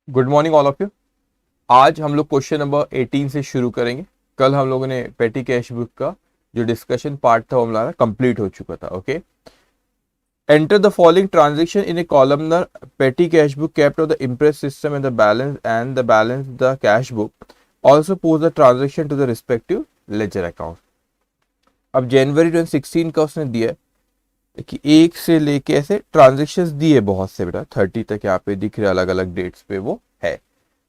Good morning all of you. आज हम लोग क्वेश्चन नंबर 18 से शुरू करेंगे। कल हम लोगों ने पेटी कैश बुक का जो डिस्कशन पार्ट था वो हमारा कंप्लीट हो चुका था। Okay, enter the following transaction in A columnar पेटी cash book kept of the impress system and the balance the cash book also post the transaction to the respective ledger account। अब जनवरी 2016 का उसने दिया है कि एक से लेके ऐसे ट्रांजेक्शन्स दिए बहुत से, बेटा 30 तक यहाँ पे दिख रहे अलग अलग डेट्स पे वो है।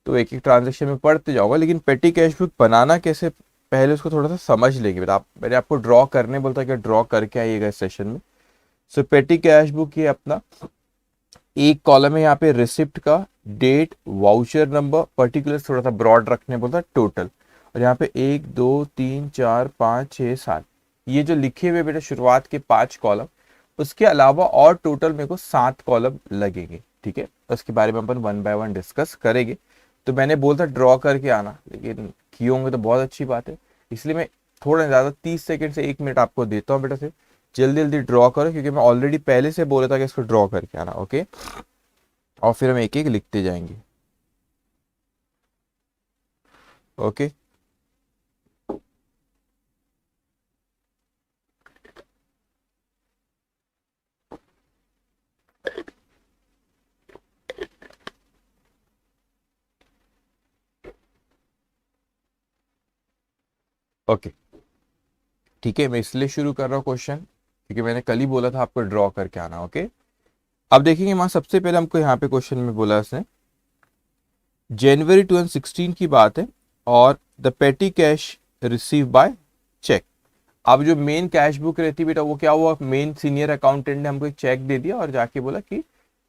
तो एक एक ट्रांजेक्शन में पढ़ते जाओगे, लेकिन पेटी कैश बुक बनाना कैसे पहले उसको थोड़ा सा समझ लेंगे बेटा। मैंने आपको ड्रॉ करने बोलता कि ड्रॉ करके आइएगा इस सेशन में। सो पेटी कैश बुक ये अपना एक कॉलम है यहाँ पे रिसिप्ट का, डेट, वाउचर नंबर, पर्टिकुलर थोड़ा सा ब्रॉड रखने बोलता है, टोटल। और यहाँ पे 1 2 3 4 5 6 7 ये जो लिखे हुए बेटा शुरुआत के 5 कॉलम, उसके अलावा और टोटल मेरे को 7 कॉलम लगेंगे। ठीक है, उसके बारे में अपन वन बाय वन डिस्कस करेंगे। तो मैंने बोलता ड्रॉ करके आना, लेकिन किए होंगे तो बहुत अच्छी बात है। इसलिए मैं थोड़ा ज़्यादा 30 सेकंड से 1 मिनट आपको देता हूँ बेटा से, जल्दी जल्दी ड्रॉ करो, क्योंकि मैं ऑलरेडी पहले से बोला था कि इसको ड्रॉ करके आना। ओके, और फिर हम एक एक लिखते जाएंगे। ओके, ओके, ठीक है। मैं इसलिए शुरू कर रहा हूँ क्वेश्चन क्योंकि मैंने कल ही बोला था आपको ड्रॉ करके आना। ओके, अब देखेंगे वहां सबसे पहले हमको यहाँ पे क्वेश्चन में बोला उसने जनवरी 2016 की बात है और द पेटी कैश रिसीव बाय चेक। अब जो मेन कैश बुक रहती बेटा वो क्या हुआ, मेन सीनियर अकाउंटेंट ने हमको एक चेक दे दिया और जाके बोला कि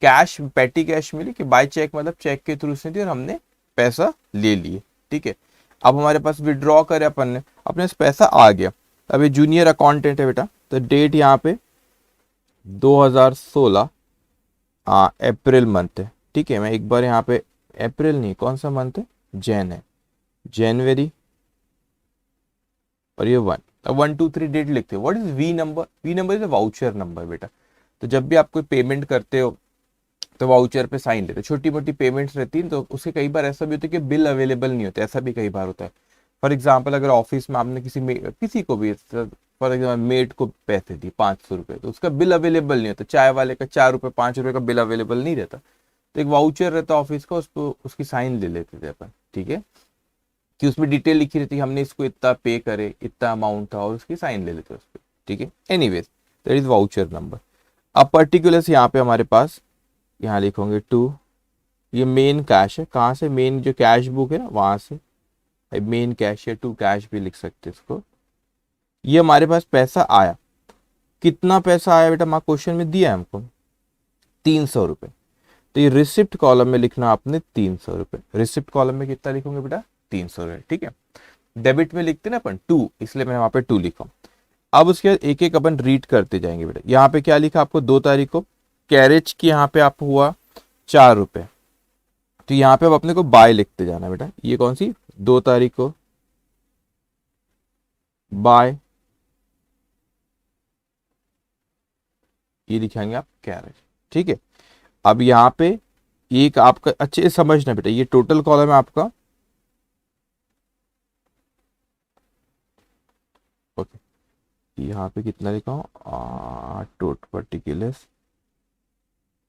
कैश पेटी कैश मिली, कि बाय चेक मतलब चेक के थ्रू उसने दी और हमने पैसा ले लिए। ठीक है, अब हमारे पास विड्रॉ करे अपन ने, अपने पास पैसा आ गया। अब ये जूनियर अकाउंटेंट है बेटा, तो डेट यहाँ पे 2016 अप्रैल मंथ है। ठीक है, मैं एक बार यहाँ पे अप्रैल नहीं, कौन सा मंथ है, जैन है, जनवरी, और ये 1। अब 1 2 3 डेट लिखते हो। What is V number? V number is a voucher number बेटा। तो जब भी आप कोई पेमेंट करते हो तो वाउचर पे साइन लेते हो। छोटी मोटी पेमेंट्स रहती है तो उससे कई बार ऐसा भी होता है कि बिल अवेलेबल नहीं होता, ऐसा भी कई बार होता है। फॉर एग्जाम्पल अगर ऑफिस में आपने किसी को भी, फॉर एग्जाम्पल मेड को पैसे दिए 500 रुपये, तो उसका बिल अवेलेबल नहीं होता। चाय वाले का 4 रुपये 5 रुपये का बिल अवेलेबल नहीं रहता, तो एक वाउचर रहता ऑफिस का, उसको उसकी साइन ले लेते थे अपन। ठीक है, कि उसमें डिटेल लिखी रहती है, हमने इसको इतना पे करे, इतना अमाउंट था, और उसकी साइन ले लेते उस पर। ठीक है, anyways that is voucher number. अब पर्टिकुलर्स यहाँ पे हमारे पास, यहाँ लिखोगे 2, ये मेन कैश है। कहाँ से? मेन जो कैश बुक है ना वहां से मेन कैश है, 2 कैश भी लिख सकते हैं इसको। ये हमारे पास पैसा आया। कितना पैसा आया बेटा? माँ क्वेश्चन में दिया है हमको 300 रुपये। तो ये रिसिप्ट कॉलम में लिखना आपने 300 रुपये। रिसिप्ट कॉलम में कितना लिखोगे बेटा? 300 रुपये। ठीक है, डेबिट में लिखते ना अपन 2, इसलिए मैंने वहां पे 2 लिखा। अब उसके बाद एक एक अपन रीड करते जाएंगे बेटा। यहाँ पे क्या लिखा आपको? 2 तारीख को कैरेज की यहाँ पे आप हुआ 4 रुपये। तो यहाँ पे अब अपने को बाय लिखते जाना बेटा। ये कौन सी? 2 तारीख को बाय, ये लिखेंगे आप कैरेज। ठीक है, अब यहाँ पे एक आपका अच्छे से समझना बेटा, ये टोटल कॉलम है आपका। ओके, यहाँ पे कितना लिखा हूँ, टोट पर्टिकुलर्स।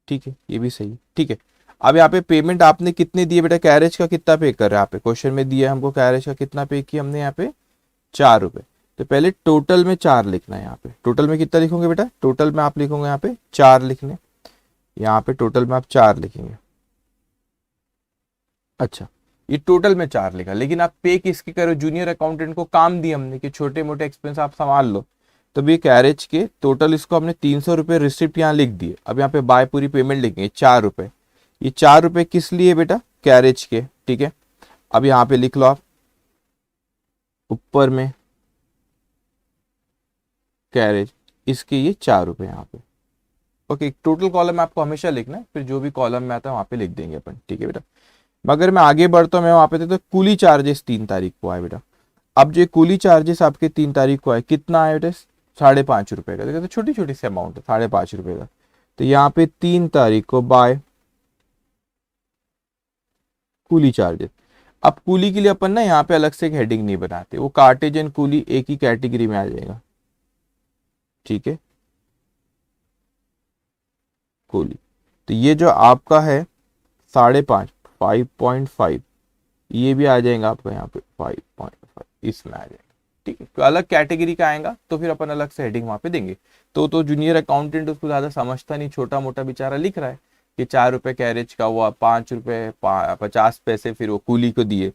ठीक है, ये भी सही है। ठीक है, अब यहाँ पे पेमेंट आपने कितने दिए बेटा? कैरेज का कितना पे कर रहे हैं? यहाँ पे क्वेश्चन में दिया है हमको कैरेज का कितना पे किया हमने यहाँ पे? 4 रुपए। तो पहले टोटल में 4 लिखना है। यहाँ पे टोटल में कितना लिखोगे बेटा? टोटल में आप लिखोगे यहाँ पे 4 लिखने, यहाँ पे टोटल में आप 4 लिखेंगे। अच्छा, ये टोटल में 4 लिखा, लेकिन आप पे किसके करो? जूनियर अकाउंटेंट को काम दिया हमने कि छोटे मोटे एक्सपेंस आप संभाल लो। तो भी कैरेज के टोटल इसको हमने 300 रुपये रिसिप्ट यहाँ लिख दिए। अब यहाँ पे बाय पूरी पेमेंट लिखेंगे 4 रुपये। ये 4 रुपये किस लिए बेटा? कैरेज के। ठीक है, अब यहाँ पे लिख लो आप ऊपर में कैरेज, इसके ये 4 रुपये यहाँ पे। ओके, टोटल कॉलम आपको हमेशा लिखना है, फिर जो भी कॉलम में आता है वहां पे लिख देंगे अपन। ठीक है बेटा, मगर मैं आगे बढ़ता हूँ, मैं वहां पे थे तो कूली चार्जेस 3 तारीख को आए बेटा। अब जो कूली चार्जेस आपके 3 तारीख को आए, कितना आए बेटा? 5.5 रुपए का। देखो तो छोटी छोटी सी अमाउंट है, 5.5 रुपए का। तो यहाँ पे 3 तारीख को बाय कूली चार्जेस। अब कूली के लिए अपन ना यहाँ पे अलग से एक हेडिंग नहीं बनाते, वो कार्टेज एंड कूली एक ही कैटेगरी में आ जाएगा, ठीक है, कूली। तो ये जो आपका है 5.5, 5.5, ये भी आ जाएगा आपका यहाँ पे 5.5, इसमें आ जाएगा, ठीक है। तो अलग कैटेगरी का आएगा तो फिर अपन अलग से हेडिंग वहां पे देंगे। तो जूनियर अकाउंटेंट उसको ज्यादा समझता नहीं, छोटा मोटा बेचारा लिख रहा है कि 4 रुपए कैरेज का हुआ, 5 रुपए 50 पैसे फिर वो कूली को दिए।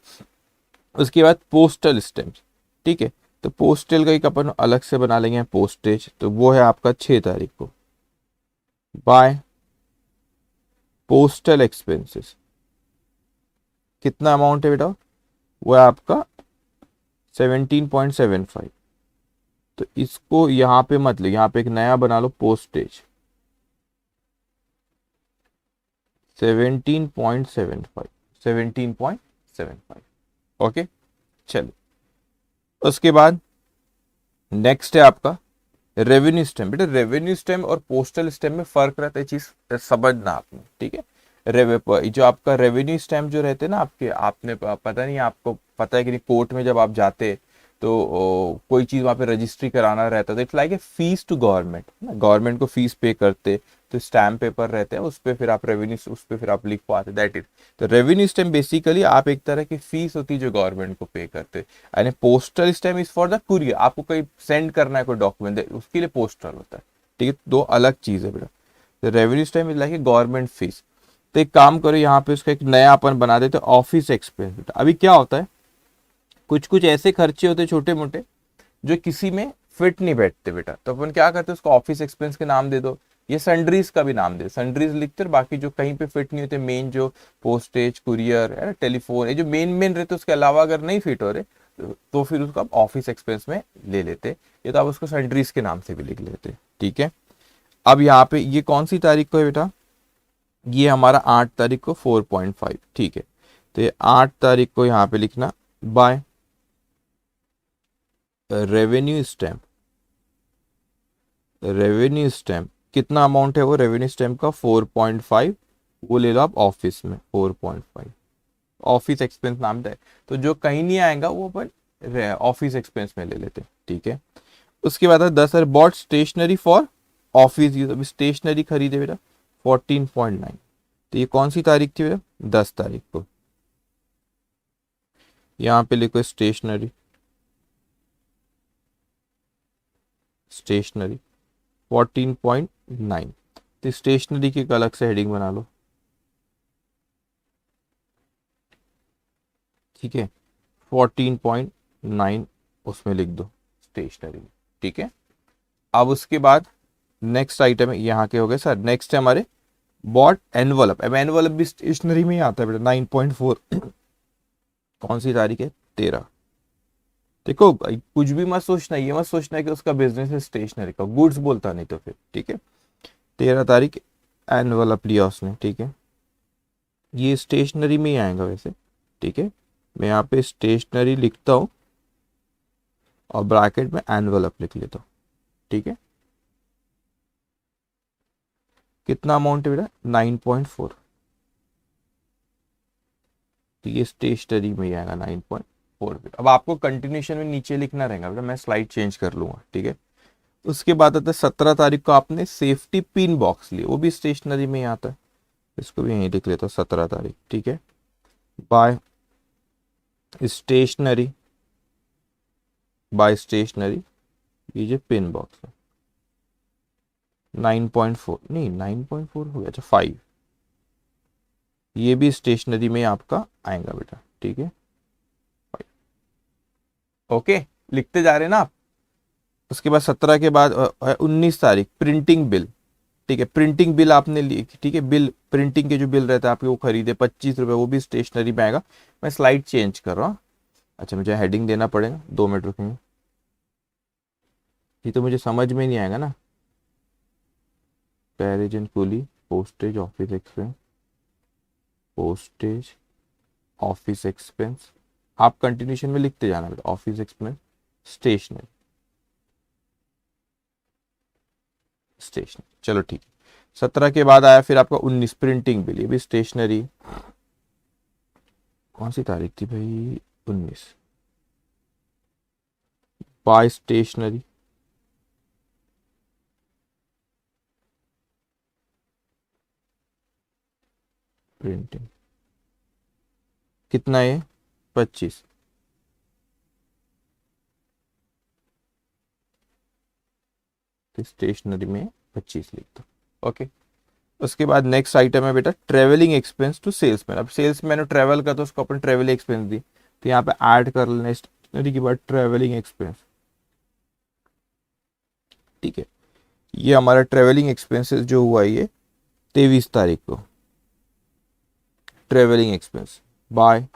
उसके बाद पोस्टल स्टैम्प, ठीक है। तो पोस्टल का एक अपन अलग से बना लेंगे पोस्टेज, तो वो है आपका 6 तारीख को। बाय पोस्टल एक्सपेंसेस कितना अमाउंट है बेटा, वो है आपका 17.75। तो इसको यहाँ पे मत लो, यहाँ पे एक नया बना लो पोस्टेज 17.75, 17.75, ओके। चलो उसके बाद नेक्स्ट है आपका रेवेन्यू स्टैम्प। बेटा रेवेन्यू स्टैम्प और पोस्टल स्टैम्प में फर्क रहता है, चीज समझना आपने, ठीक है। जो आपका रेवेन्यू स्टैम्प जो रहते हैं ना आपके, आपने पता नहीं आपको पता है कि नहीं, कोर्ट में जब आप जाते तो कोई चीज वहां पे रजिस्ट्री कराना रहता है, तो it's like a fees to government ना, गवर्नमेंट को फीस पे करते, तो स्टैम्प पेपर रहते हैं उस पर, फिर आप रेवेन्यू उस पर फिर आप लिख पाते, दैट इज। तो रेवेन्यू स्टैम्प बेसिकली आप एक तरह की फीस होती है जो गवर्नमेंट को पे करते हैं, यानी postal stamp is for the courier, आपको कोई सेंड करना है कोई डॉक्यूमेंट, उसके लिए पोस्टल होता है, ठीक है। दो अलग चीज है बेटा। तो revenue stamp is like a government fees. तो एक काम करो यहाँ पे उसका एक नया अपन बना देते ऑफिस एक्सपेंस। बेटा अभी क्या होता है, कुछ कुछ ऐसे खर्चे होते छोटे मोटे जो किसी में फिट नहीं बैठते बेटा, तो अपन क्या करते हैं उसको ऑफिस एक्सपेंस के नाम दे दो, ये सन्ड्रीज का भी नाम दे, सन्ड्रीज लिखते हैं, बाकी जो कहीं पे फिट नहीं होते मेन, जो पोस्टेज कुरियर है टेलीफोन, ये जो मेन मेन रहते उसके अलावा अगर नहीं फिट हो रहे तो फिर उसको आप ऑफिस एक्सपेंस में ले लेते, ये तो आप उसको सन्ड्रीज के नाम से भी लिख लेते, ठीक है। अब यहाँ पे ये कौन सी तारीख को है बेटा, ये हमारा 8 तारीख को 4.5, ठीक है। तो ये 8 तारीख को यहाँ पे लिखना by revenue stamp. Revenue stamp कितना अमाउंट है वो रेवेन्यू स्टैम्प का 4.5, वो ले लो आप ऑफिस में 4.5, ऑफिस एक्सपेंस नाम है, तो जो कहीं नहीं आएगा वो अपन ऑफिस एक्सपेंस में ले लेते, ठीक है। उसके बाद 10 bought stationery for office use, अभी स्टेशनरी खरीदे बेटा 14.9। तो ये कौन सी तारीख थी बेटा, 10 तारीख को। यहाँ पे लिखो स्टेशनरी, स्टेशनरी 14.9। तो स्टेशनरी की एक अलग से हेडिंग बना लो, ठीक है, 14.9 उसमें लिख दो स्टेशनरी, ठीक है। अब उसके बाद नेक्स्ट आइटम है, यहाँ के हो गए सर, नेक्स्ट है हमारे बॉट एनवलप। अब एनवलप भी स्टेशनरी में ही आता है बेटा 9.4। कौन सी तारीख है, 13। देखो कुछ भी मत सोचना, ये मत सोचना कि उसका बिजनेस है स्टेशनरी का, गुड्स बोलता नहीं तो फिर, ठीक है। 13 तारीख एनवलप लिया उसने, ठीक है, ये स्टेशनरी में ही आएगा वैसे, ठीक है। मैं यहाँ पे स्टेशनरी लिखता हूँ और ब्रैकेट में एनवलप लिख लेता हूँ, ठीक है। कितना अमाउंट है बेटा, 9.4। तो ये स्टेशनरी में ही आएगा 9.4। अब आपको कंटिन्यूशन में नीचे लिखना रहेगा बेटा, मैं स्लाइड चेंज कर लूंगा, ठीक है। उसके बाद आता है 17 तारीख को आपने सेफ्टी पिन बॉक्स लिए, वो भी स्टेशनरी में ही आता है, इसको भी यहीं लिख लेता हूँ 17 तारीख, ठीक है। बाय स्टेशनरी, बाय स्टेशनरी, ये जो पिन बॉक्स है 9.4, नहीं 9.4 हो गया, अच्छा 5, ये भी स्टेशनरी में आपका आएगा बेटा, ठीक है। ओके, लिखते जा रहे हैं ना आप। उसके बाद 17 के बाद 19 तारीख प्रिंटिंग बिल, ठीक है, प्रिंटिंग बिल आपने ली, ठीक है, बिल प्रिंटिंग के जो बिल रहता है आपके वो खरीदे 25 रुपए, वो भी स्टेशनरी में आएगा। मैं स्लाइड चेंज कर रहा हूँ, अच्छा मुझे हेडिंग देना पड़ेगा, 2 मिनट रुकेंगे, ये तो मुझे समझ में नहीं आएगा ना। Carriage and coolie, postage office expense, postage office expense, आप कंटिन्यूशन में लिखते जाना बेटा, ऑफिस एक्सपेंस स्टेशनरी, स्टेशनरी, चलो ठीक है। 17 के बाद आया फिर आपका 19 प्रिंटिंग बिल, ये भी स्टेशनरी, कौन सी तारीख थी भाई, 19। बाय स्टेशनरी, प्रिंटिंग, कितना है, 25। स्टेशनरी में 25 लिख दो। ओके, उसके बाद नेक्स्ट आइटम है बेटा ट्रेवलिंग एक्सपेंस टू सेल्समैन। अब सेल्समैन ने ट्रेवल का तो उसको अपन ट्रेवलिंग एक्सपेंस दी, तो यहाँ पे ऐड कर लेना स्टेशनरी के बाद ट्रेवलिंग एक्सपेंस। ठीक है, ये हमारा ट्रेवलिंग एक्सपेंसेस जो हुआ ये 23 तारीख को, travelling expense by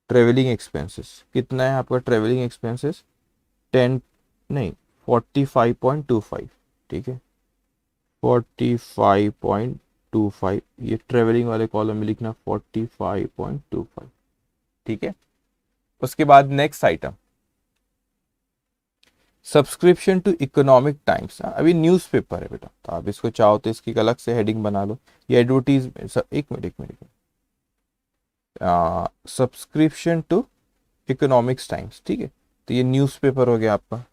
travelling expenses कितना है आपका ट्रेवलिंग एक्सपेंसेस, 10 नहीं 45.25। ठीक है, 45.25, ये ट्रेवलिंग वाले कॉलम में लिखना 45.25। ठीक है, उसके बाद next item subscription to Economic Times. अभी न्यूज़पेपर है बेटा, तो आप इसको चाहो तो इसकी अलग से हेडिंग बना लो, ये एडवर्टीज, एक minute, subscription to Economics Times. ठीक है, तो ये न्यूज़पेपर हो गया आपका।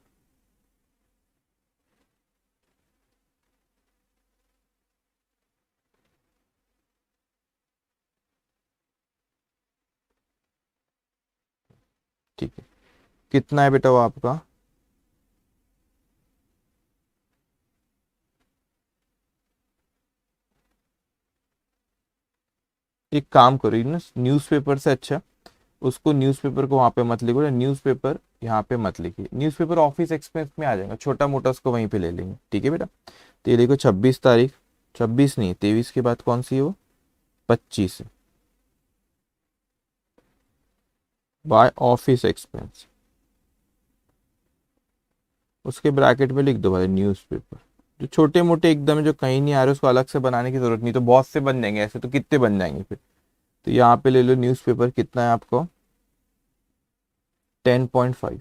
ठीक है, कितना है बेटा वो आपका, एक काम करो ना, न्यूज़पेपर से अच्छा उसको, न्यूज़पेपर को वहां पे मत लिखो, न्यूज़पेपर यहाँ पे मत लिखिए, न्यूज़पेपर ऑफिस एक्सपेंस में आ जाएगा, छोटा मोटा उसको वहीं पे ले लेंगे। ठीक है बेटा, तो ये देखो 26 तारीख, 26 नहीं 23 के बाद कौन सी है वो, 25 बाय ऑफिस एक्सपेंस, उसके ब्रैकेट में लिख दो भाई न्यूज़पेपर। जो छोटे मोटे एकदम जो कहीं नहीं आ रहे उसको अलग से बनाने की जरूरत नहीं, तो बहुत से बन जाएंगे, ऐसे तो कितने बन जाएंगे फिर। तो यहाँ पे ले लो न्यूज़पेपर, कितना है आपको 10.5,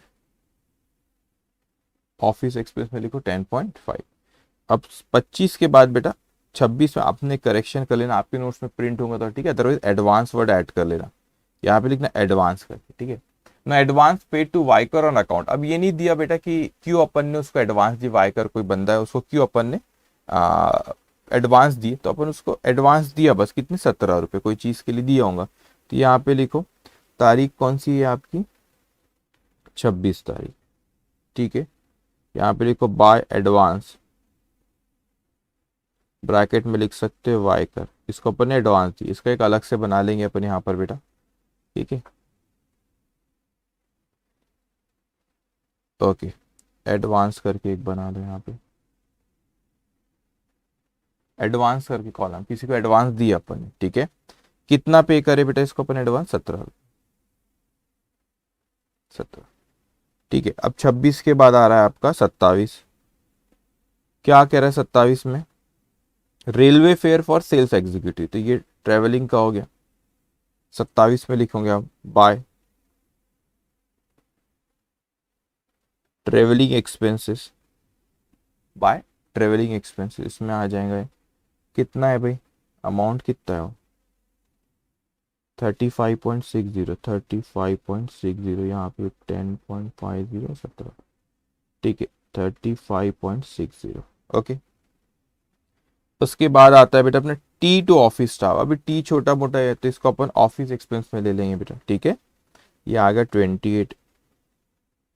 ऑफिस एक्सपेंस में लिखो 10.5। अब 25 के बाद बेटा 26 में आपने करेक्शन कर लेना, आपके नोट्स में प्रिंट होगा तो ठीक है, अदरवाइज एडवांस वर्ड ऐड कर लेना, यहाँ पे लिखना एडवांस करके। ठीक है ना, एडवांस पेड टू वाइकर ऑन अकाउंट। अब ये नहीं दिया बेटा कि क्यों अपन ने उसको एडवांस दी, वाइकर कोई बंदा है उसको क्यों अपन ने एडवांस दिए, तो अपन उसको एडवांस दिया बस, कितने 17 रुपये कोई चीज़ के लिए दिया होगा। तो यहाँ पे लिखो तारीख कौन सी है आपकी, 26 तारीख। ठीक है, यहाँ पे लिखो बाय एडवांस, ब्रैकेट में लिख सकते हो वाइकर, इसको अपन ने एडवांस दी, इसका एक अलग से बना लेंगे अपन यहाँ पर बेटा। ठीक है, ओके, एडवांस करके एक बना दो यहाँ पे, एडवांस करके कॉलम, किसी को एडवांस दिया अपन ने। ठीक है, कितना पे करे बेटा इसको अपन एडवांस, 17। ठीक है, अब 26 के बाद आ रहा है आपका 27। क्या कह रहा है 27 में, railway fare for sales executive, तो ये ट्रेवलिंग का हो गया। 27 में लिखोगे आप by travelling expenses, by travelling expenses, इसमें आ जाएगा ये। कितना है भाई, अमाउंट कितना है वो, 35.60, 35.60, यहाँ पे 10.50, 17। ठीक है, 35.60। ओके, उसके बाद आता है बेटा अपना टी टू ऑफिस स्टाफ। अभी टी छोटा मोटा है तो इसको अपन ऑफिस एक्सपेंस में ले लेंगे बेटा। ठीक है, ये आ गया 28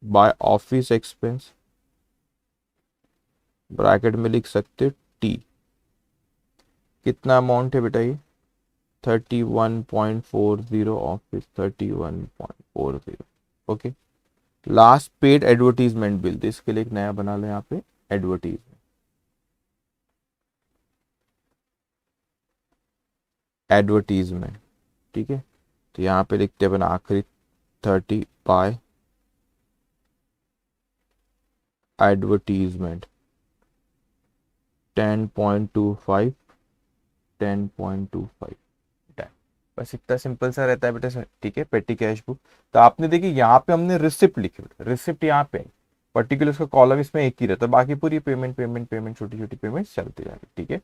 बाय ऑफिस एक्सपेंस, ब्रैकेट में लिख सकते टी, कितना अमाउंट है बेटा ये, 31.40 office, 31.40। Okay, last paid advertisement bill, तो इसके लिए एक नया बना लो यहाँ पे एडवर्टीजमेंट, एडवर्टीजमेंट। ठीक है, तो यहाँ पे लिखते हैं अपन आखिरी 30 बाय एडवर्टीजमेंट, 10.25, 10.25। बस इतना सिंपल सा रहता है बेटा सर। ठीक है, पेटी कैश बुक। तो आपने देखिए यहाँ पे हमने रिसिप्ट लिखी, रिसिप्ट यहाँ पे पर्टिकुलर्स का कॉलम इसमें एक ही रहता है, बाकी पूरी पेमेंट पेमेंट पेमेंट छोटी छोटी पेमेंट्स चलती जाएगी। ठीक है,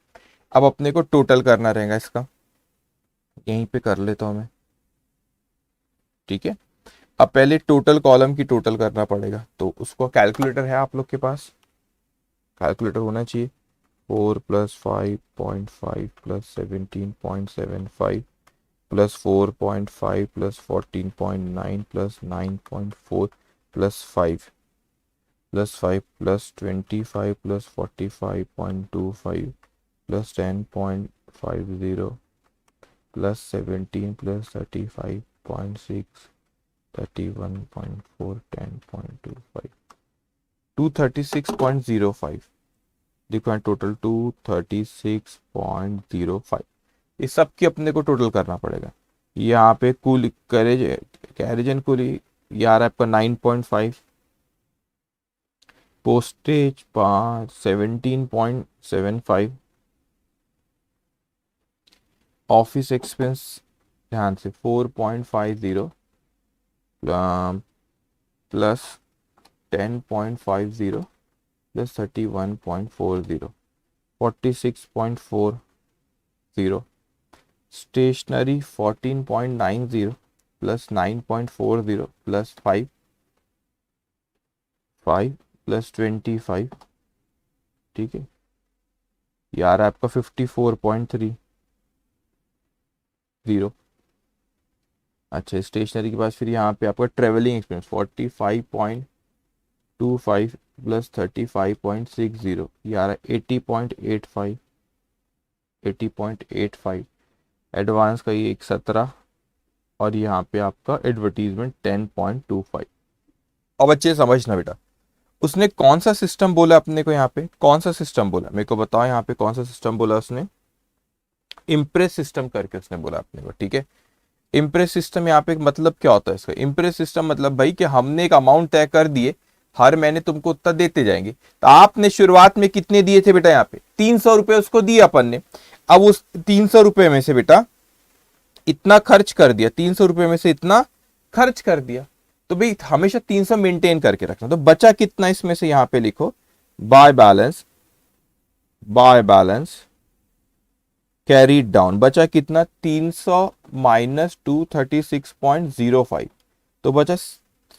अब अपने को टोटल करना रहेगा इसका, यहीं पे कर लेता हूं मैं। ठीक है, अब पहले टोटल कॉलम की टोटल करना पड़ेगा, तो उसको कैलकुलेटर है आप लोग के पास, कैलकुलेटर होना चाहिए। 4 + 5.5 + 17.75 + 4.5 + 14.9 + 9.4 + 5 + 5 + 25 + 45.25 + 10.50 + 17 + 35.6 31.4 10.25 236.05। देखो यहाँ टोटल 236.05, इस सब की अपने को टोटल करना पड़ेगा। यहाँ पे कुल कैरेज कैरेज एंड कुल ये आ रहा है आपका 9.5, पोस्टेज 17.75, ऑफिस एक्सपेंस ध्यान से 4.50 plus 10.50 plus 31.40 46.40, stationery 14.90 plus 9.40 plus 5 plus 25। ठीक है, यार आपका 54.30। अच्छा, स्टेशनरी के पास फिर यहाँ पे आपका ट्रेवलिंग एक्सपेंस 45.25 प्लस 35.60, यार 80.85, 80.85। एडवांस का ये एक 17, और यहाँ पे आपका एडवर्टीजमेंट 10.25। अब अच्छे समझना बेटा, उसने कौन सा सिस्टम बोला अपने को, यहाँ पे कौन सा सिस्टम बोला मेरे को बताओ, यहाँ पे कौन सा सिस्टम बोला उसने, इम्प्रेस सिस्टम करके उसने बोला अपने को। ठीक है, इम्प्रेस सिस्टम यहाँ पे मतलब क्या होता है इसका, इम्प्रेस सिस्टम मतलब भाई कि हमने एक अमाउंट तय कर दिए, हर महीने तुमको उतना देते जाएंगे। तो आपने शुरुआत में कितने दिए थे बेटा, यहाँ पे 300 रुपए उसको दिए अपन ने। अब उस 300 रुपए में से बेटा इतना खर्च कर दिया, 300 रुपए में से इतना खर्च कर दिया, तो भाई हमेशा 300 मेंटेन करके रखना। तो बचा कितना इसमें से यहाँ पे लिखो, बाय बैलेंस कैरीड डाउन, बचा कितना 300 माइनस 236.05, तो बचा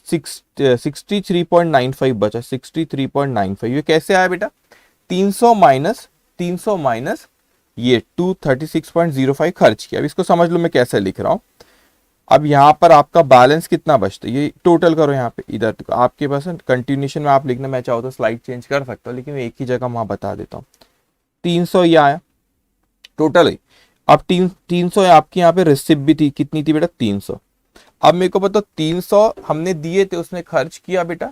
63.95, बचा 63.95। ये कैसे आया बेटा, 300 माइनस ये 236.05 खर्च किया। अब इसको समझ लो मैं कैसे लिख रहा हूं। अब यहाँ पर आपका बैलेंस कितना बचता है, ये टोटल करो यहाँ पे, इधर तो आपके पास कंटिन्यूशन में आप लिखना, मैं चाहो तो स्लाइड चेंज कर सकता हूँ, लेकिन एक ही जगह वहां बता देता हूँ। 300 ये आया टोटल है। अब 300 आपकी यहाँ पे रिसिप्ट भी थी, कितनी थी बेटा 300। अब मेरे को बताओ 300 हमने दिए थे, उसने खर्च किया बेटा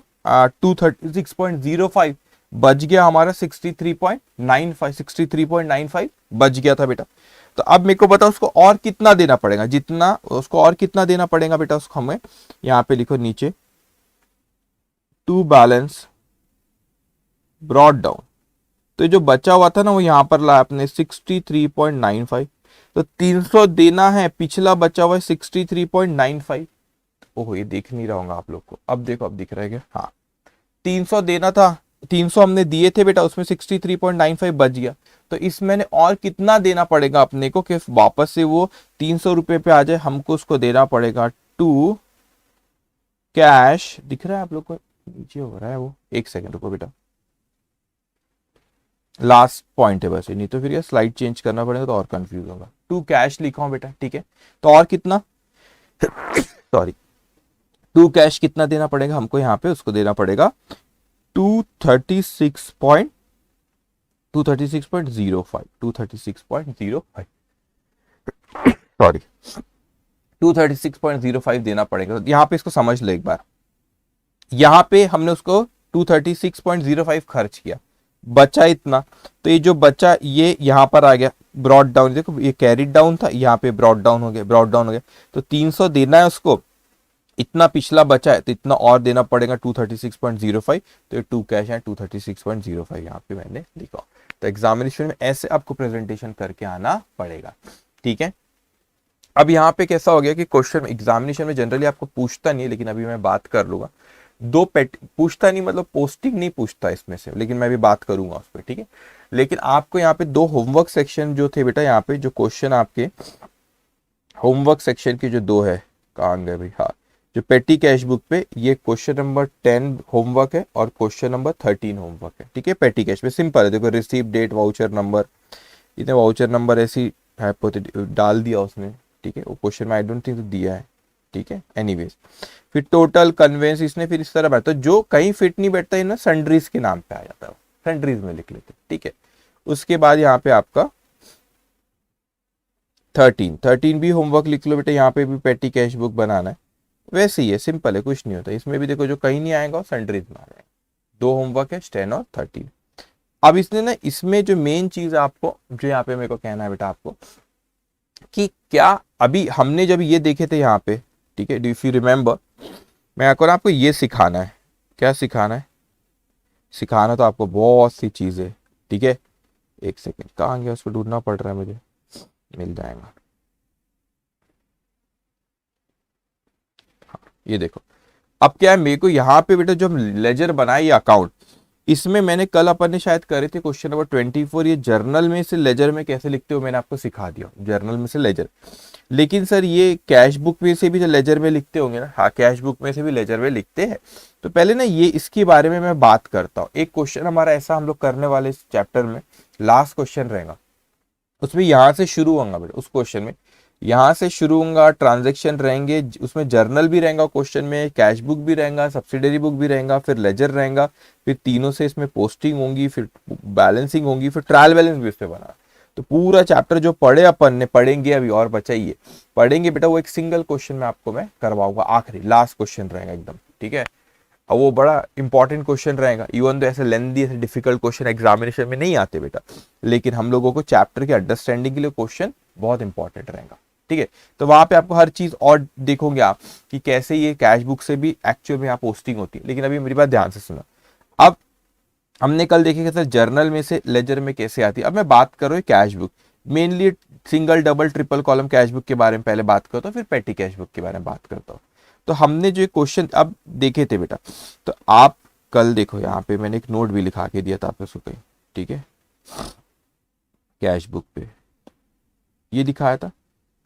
236.05, बच गया हमारा 63.95 बच गया था बेटा। तो अब मेरे को बताओ उसको और कितना देना पड़ेगा, जितना उसको और कितना देना पड़ेगा बेटा, उसको हमें यहाँ पे लिखो नीचे, टू बैलेंस ब्रॉड डाउन। तो जो बचा हुआ था ना वो यहां पर लाया आपने 63.95, तो 300 देना है, पिछला बचा हुआ है 63.95। ओहो ये देख नहीं रहा हूँ आप लोग को, अब देखो अब दिख रहा है क्या, हाँ 300 देना था, 300 हमने दिए थे बेटा, उसमें 63.95 बच गया। तो इस महीने और कितना देना पड़ेगा अपने को कि वापस से वो 300 रुपए पे आ जाए, हमको उसको देना पड़ेगा टू कैश, दिख रहा है आप लोग को, नीचे हो रहा है वो, एक सेकंड रुको बेटा, लास्ट पॉइंट है बस ये, नहीं तो फिर ये स्लाइड चेंज करना पड़ेगा तो और कंफ्यूज होगा। टू कैश लिखा हूं बेटा, ठीक है, तो और कितना सॉरी, टू कैश कितना देना पड़ेगा हमको, यहाँ पे उसको देना पड़ेगा 236.05, 236.05 सॉरी 236.05 देना पड़ेगा। तो यहाँ पे इसको समझ लो एक बार, यहाँ पे हमने उसको 236.05 खर्च किया, बचा इतना, तो ये जो बचा ये यहाँ पर आ गया ब्रॉड डाउन, देखो ये कैरी डाउन था, यहाँ पे ब्रॉड डाउन हो गया, ब्रॉड डाउन हो गया। तो 300 देना है उसको, इतना पिछला बचा है तो इतना और देना पड़ेगा 236.05, तो ये टू कैश है 236.05 यहाँ पे मैंने लिखा। तो एग्जामिनेशन में ऐसे आपको प्रेजेंटेशन करके आना पड़ेगा। ठीक है, अब यहाँ पे कैसा हो गया कि क्वेश्चन एग्जामिनेशन में जनरली आपको पूछता नहीं है, लेकिन अभी मैं बात कर लूंगा। दो पेट पूछता नहीं, मतलब पोस्टिंग नहीं पूछता इसमें से, लेकिन मैं भी बात करूंगा उस पर, ठीक है। लेकिन आपको यहाँ पे दो होमवर्क सेक्शन जो थे बेटा, यहाँ पे जो क्वेश्चन आपके होमवर्क सेक्शन के जो दो है, कहाँ गए भाई, हाँ, जो पेटी कैश बुक पे ये क्वेश्चन नंबर 10 होमवर्क है और क्वेश्चन नंबर 13 होमवर्क है, ठीक है। पेटी कैश में सिंपल है, देखो रिसीव डेट, वाउचर नंबर, इतने वाउचर नंबर ऐसी डाल दिया उसने, ठीक है। वो क्वेश्चन में आई डोंट थिंक तो दिया है, ठीक है। एनीवेज फिर टोटल कन्वेंस इसने फिर इस तरह बैठता, तो जो कहीं फिट नहीं बैठता है ना, सन्ड्रीज के नाम पे आ जाता है, सन्ड्रीज में लिख लेते, ठीक है। उसके बाद यहाँ पे आपका 13 भी होमवर्क लिख लो बेटा, यहाँ पे भी पेटी कैश बुक बनाना है, वैसे ही है, सिंपल है, कुछ नहीं होता इसमें भी। देखो जो कहीं नहीं आएगा वो सन्ड्रीज में आ जाएगा। दो होमवर्क है 10 और 13। अब इसने ना, इसमें जो मेन चीज आपको जो यहाँ पे मेरे को कहना है बेटा आपको, कि क्या अभी हमने जब ये देखे थे यहाँ पे, ठीक है, इफ यू रिमेंबर, मैं आपको ये सिखाना है। क्या सिखाना है? सिखाना तो आपको बहुत सी चीजें, ठीक है। एक सेकेंड, कहाँ गया, उसको ढूंढना पड़ रहा है मुझे, मिल जाएगा। हाँ, ये देखो, अब क्या है, मेरे को यहाँ पे बेटा जो लेजर बनाए ये अकाउंट, इसमें मैंने कल अपन ने शायद करे थे क्वेश्चन नंबर 24, ये जर्नल में से लेजर में कैसे लिखते हो मैंने आपको सिखा दिया, जर्नल में से लेजर। लेकिन सर ये कैश बुक में से भी जो लेजर में लिखते होंगे ना, हाँ कैश बुक में से भी लेजर में लिखते हैं। तो पहले ना ये इसके बारे में मैं बात करता हूँ। एक क्वेश्चन हमारा ऐसा हम लोग करने वाले इस चैप्टर में, लास्ट क्वेश्चन रहेगा, उसमें यहाँ से शुरू होगा बेटा, उस क्वेश्चन में यहाँ से शुरू होगा, ट्रांजेक्शन रहेंगे, उसमें जर्नल भी रहेगा क्वेश्चन में, कैश बुक भी रहेगा, सब्सिडरी बुक भी रहेगा, फिर लेजर रहेगा, फिर तीनों से इसमें पोस्टिंग होंगी, फिर बैलेंसिंग होंगी, फिर ट्रायल बैलेंस भी इसमें बना। तो पूरा चैप्टर जो पढ़े अपन ने, पढ़ेंगे अभी और बचाइए, पढ़ेंगे बेटा, वो एक सिंगल क्वेश्चन में आपको मैं करवाऊंगा, आखिरी लास्ट क्वेश्चन रहेगा एकदम, ठीक है। और वो बड़ा इंपॉर्टेंट क्वेश्चन रहेगा, इवन तो ऐसे लेंथी ऐसे डिफिकल्ट क्वेश्चन एग्जामिनेशन में नहीं आते बेटा, लेकिन हम लोगों को चैप्टर की अंडरस्टैंडिंग के लिए क्वेश्चन बहुत इंपॉर्टेंट रहेगा, ठीक है। तो वहां पे आपको हर चीज और देखोगे आप कि कैसे ये कैश बुक से भी एक्चुअल में यहाँ पोस्टिंग होती है। लेकिन अभी मेरी बात ध्यान से सुनो, अब हमने कल देखे सर जर्नल में से लेजर में कैसे आती है। अब मैं बात कर रहा हूँ cash book, mainly single double triple column cash book के बारे में पहले बात करता हूँ, फिर पेटी कैश बुक के बारे में बात करता हूँ। तो हमने जो क्वेश्चन अब देखे थे बेटा, तो आप कल देखो यहाँ पे मैंने एक नोट भी लिखा के दिया था आपको उसको कहीं, ठीक है, कैश बुक पे ये दिखाया था।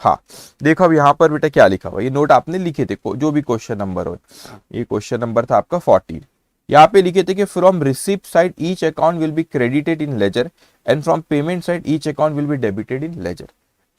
हाँ देखो अब यहाँ पर बेटा क्या लिखा हुआ, ये नोट आपने लिखे थे जो भी क्वेश्चन नंबर हो, ये क्वेश्चन नंबर था आपका 14। यहाँ पे लिखे थे कि from receipt side each account will be credited in ledger and from payment side each account will be debited in ledger.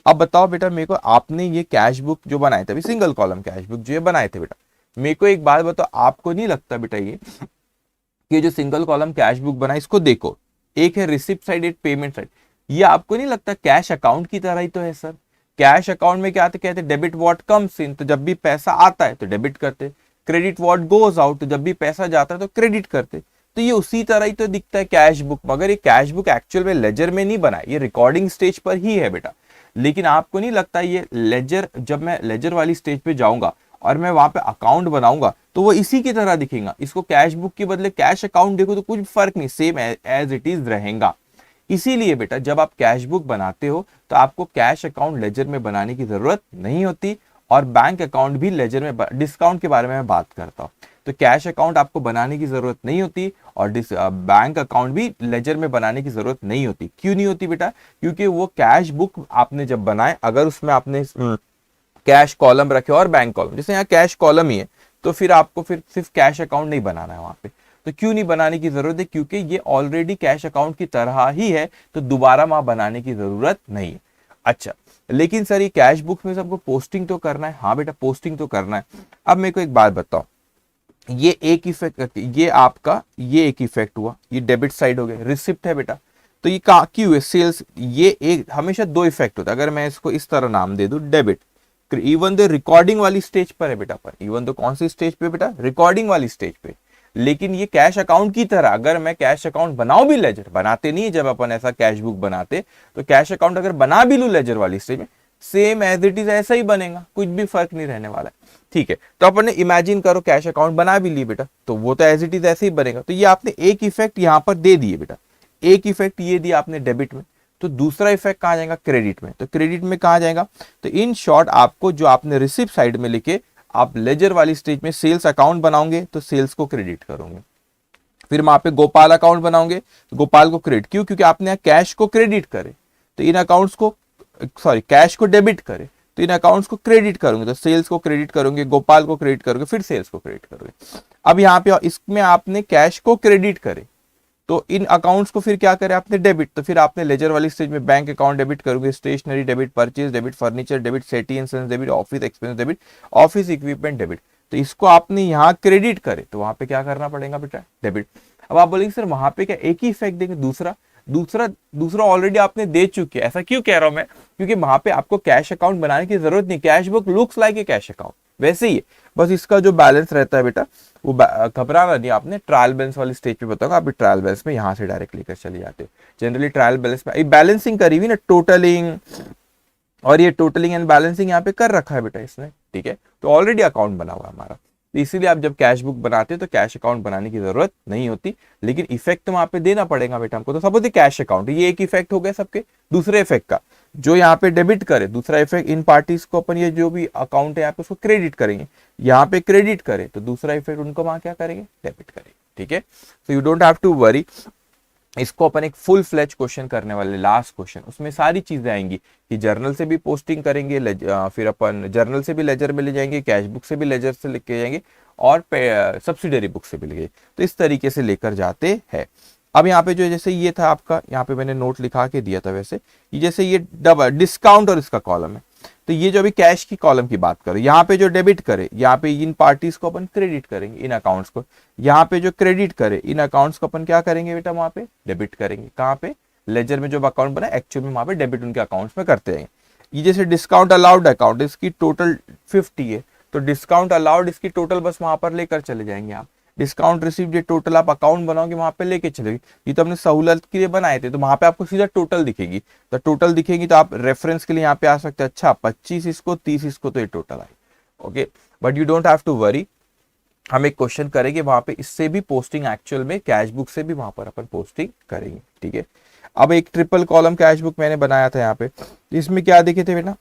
अब बताओ बेटा मेरे को, आपने ये कैश बुक जो बनाए थे, अभी सिंगल कॉलम कैश बुक जो ये बनाए थे बेटा, मेरे को एक बात बताओ, आपको नहीं लगता बेटा ये जो सिंगल कॉलम कैश बुक बनाए, इसको देखो, एक है रिसिप्ट साइड, एक पेमेंट साइड, ये आपको नहीं लगता कैश अकाउंट की तरह ही तो है सर। कैश अकाउंट में क्या आते, कहते डेबिट व्हाट कम्स इन, तो जब भी पैसा आता है तो डेबिट करते, क्रेडिट व्हाट गोज आउट, तो जब भी पैसा जाता है तो क्रेडिट करते। तो ये उसी तरह ही तो दिखता है कैश बुक, मगर ये कैश बुक एक्चुअल में लेजर में नहीं बना, ये रिकॉर्डिंग स्टेज पर ही है बेटा। लेकिन आपको नहीं लगता ये लेजर, जब मैं लेजर वाली स्टेज पे जाऊंगा और मैं वहां पे अकाउंट बनाऊंगा तो वो इसी की तरह दिखेगा, इसको कैश बुक के बदले कैश अकाउंट देखो तो कुछ फर्क नहीं, सेम एज इट इज रहेगा। इसीलिए बेटा जब आप कैश बुक बनाते हो तो आपको कैश अकाउंट लेजर में बनाने की जरूरत नहीं होती, और बैंक अकाउंट भी लेजर में, डिस्काउंट के बारे में मैं बात करता हूं, तो कैश अकाउंट आपको बनाने की जरूरत नहीं होती और बैंक अकाउंट भी लेजर में बनाने की जरूरत नहीं होती। क्यों नहीं होती बेटा? क्योंकि वो कैश बुक आपने जब बनाए, अगर उसमें आपने कैश कॉलम रखे और बैंक कॉलम, जैसे यहाँ कैश कॉलम ही है, तो फिर आपको फिर सिर्फ कैश अकाउंट नहीं बनाना है वहां पे। तो क्यों नहीं बनाने की जरूरत है? क्योंकि ये ऑलरेडी कैश अकाउंट की तरह ही है, तो दोबारा वहां बनाने की जरूरत नहीं है। अच्छा, लेकिन सर ये कैश बुक में सबको पोस्टिंग तो करना है। हाँ बेटा पोस्टिंग तो करना है। अब मेरे को एक बात बताओ, ये एक इफेक्ट, ये आपका ये एक इफेक्ट हुआ, ये डेबिट साइड हो गया, रिसिप्ट है बेटा, तो ये क्यों है सेल्स, ये एक हमेशा दो इफेक्ट होता है। अगर मैं इसको इस तरह नाम दे दूं डेबिट, इवन तो रिकॉर्डिंग वाली स्टेज पर है बेटा, पर इवन तो कौन सी स्टेज पे बेटा? रिकॉर्डिंग वाली स्टेज पे। लेकिन ये कैश अकाउंट की तरह, अगर मैं कैश अकाउंट बनाऊं भी, लेजर बनाते नहीं जब अपन ऐसा कैश बुक बनाते, तो कैश अकाउंट अगर बना भी लू लेजर वाली स्टेज में, सेम एज इट इज ऐसा ही बनेगा, कुछ भी फर्क नहीं रहने वाला है। ठीक है, तो अपन ने इमेजिन करो कैश अकाउंट बना भी ली बेटा, तो वो तो एज इट इज ऐसे ही बनेगा। तो ये आपने एक इफेक्ट यहां पर दे दिए बेटा, एक इफेक्ट ये दिया आपने डेबिट में, तो दूसरा इफेक्ट कहां जाएगा? क्रेडिट में। तो क्रेडिट में कहां जाएगा? तो इन शॉर्ट आपको जो आपने रिसिप्ट साइड में लिखे, आप लेजर वाली स्टेज में सेल्स अकाउंट बनाओगे तो सेल्स को क्रेडिट करोगे, फिर वहां पे गोपाल अकाउंट बनाओगे तो गोपाल को क्रेडिट, क्यों? क्योंकि आपने यहाँ कैश को क्रेडिट करे तो इन अकाउंट्स को, सॉरी कैश को डेबिट करे तो इन अकाउंट्स को क्रेडिट करोगे, तो सेल्स को क्रेडिट करोगे, गोपाल को क्रेडिट करोगे, फिर सेल्स को क्रेडिट करोगे। अब यहाँ पे इसमें आपने कैश को क्रेडिट करे तो इन अकाउंट्स को फिर क्या करे आपने डेबिट, तो फिर आपने लेजर वाली स्टेज में बैंक अकाउंट डेबिट करोगे, stationery debit, purchase debit, furniture debit, Sethi and sons debit, office expense debit, office equipment debit. तो इसको आपने यहाँ क्रेडिट करे तो वहां पे क्या करना पड़ेगा बेटा? डेबिट। अब आप बोलेंगे सर वहां पे क्या एक ही इफेक्ट देंगे? दूसरा दूसरा दूसरा ऑलरेडी आपने दे चुके हैं। ऐसा क्यों कह रहा हूं मैं? क्योंकि वहां पे आपको कैश अकाउंट बनाने की जरूरत नहीं, cash book looks like a cash account, वैसे ही है, बस इसका जो बैलेंस रहता है बेटा वो घबराना नहीं, आपने ट्रायल बैलेंस वाली स्टेज पे बताऊंगा, आप ट्रायल बैलेंस में यहाँ से डायरेक्ट लेकर चले जाते हो। जनरली ट्रायल बैलेंस में बैलेंसिंग करी हुई ना, टोटलिंग, और ये टोटलिंग एंड बैलेंसिंग यहाँ पे कर रखा है बेटा इसने, ठीक है, तो ऑलरेडी अकाउंट बना हुआ है हमारा। तो इसीलिए आप जब कैश बुक बनाते हो तो कैश अकाउंट बनाने की जरूरत नहीं होती, लेकिन इफेक्ट तो वहां पे देना पड़ेगा बेटा हमको। तो सपोज कैश अकाउंट, ये एक इफेक्ट हो गया सबके। दूसरे इफेक्ट का जो यहाँ पे डेबिट करे, दूसरा इफेक्ट इन पार्टीज को अपन ये जो भी अकाउंट है यहाँ पे उसको क्रेडिट करेंगे, यहाँ पे क्रेडिट करे तो दूसरा इफेक्ट उनको वहां क्या करेंगे? डेबिट करेंगे, ठीक है। So you don't have to worry, इसको अपन एक फुल फ्लेज क्वेश्चन करने वाले, लास्ट क्वेश्चन, उसमें सारी चीजें आएंगी कि जर्नल से भी पोस्टिंग करेंगे, फिर अपन जर्नल से भी लेजर में ले जाएंगे, कैश बुक से भी लेजर से लेके जाएंगे, और सब्सिडरी बुक से भी लेंगे, तो इस तरीके से लेकर जाते हैं। अब यहाँ पे जो जैसे ये था आपका, यहाँ पे मैंने नोट लिखा के दिया था, वैसे ये जैसे ये डबल डिस्काउंट और इसका कॉलम है, तो ये जो अभी कैश की कॉलम की बात करें, यहाँ पे जो डेबिट करे, यहाँ पे इन पार्टीज को अपन क्रेडिट करेंगे, इन अकाउंट्स को, यहाँ पे जो क्रेडिट करे इन अकाउंट्स को अपन क्या करेंगे बेटा? वहां पे डेबिट करेंगे। कहाँ पे? लेजर में जो अकाउंट बना एक्चुअल में वहां पे डेबिट उनके अकाउंट्स में करते हैं। ये जैसे डिस्काउंट अलाउड अकाउंट, इसकी टोटल 50 है, तो डिस्काउंट अलाउड इसकी टोटल बस वहां पर लेकर चले जाएंगे आप। डिस्काउंट रिसीव्ड ये टोटल आप अकाउंट बनाओगे वहां पे लेके चलेगी, ये तो हमने सहूलत के लिए बनाए थे, तो वहां पे आपको सीधा टोटल दिखेगी, तो टोटल दिखेगी तो आप रेफरेंस के लिए यहाँ पे आ सकते हैं, अच्छा 25 इसको, 30 इसको, तो ये टोटल आए, okay. But you don't have to worry, हम एक क्वेश्चन करेंगे वहां पे, इससे भी पोस्टिंग एक्चुअल में कैश बुक से भी वहां पर अपन पोस्टिंग करेंगे, ठीक है। अब एक ट्रिपल कॉलम कैश बुक मैंने बनाया था यहाँ पे, इसमें क्या देखे थे बेटा?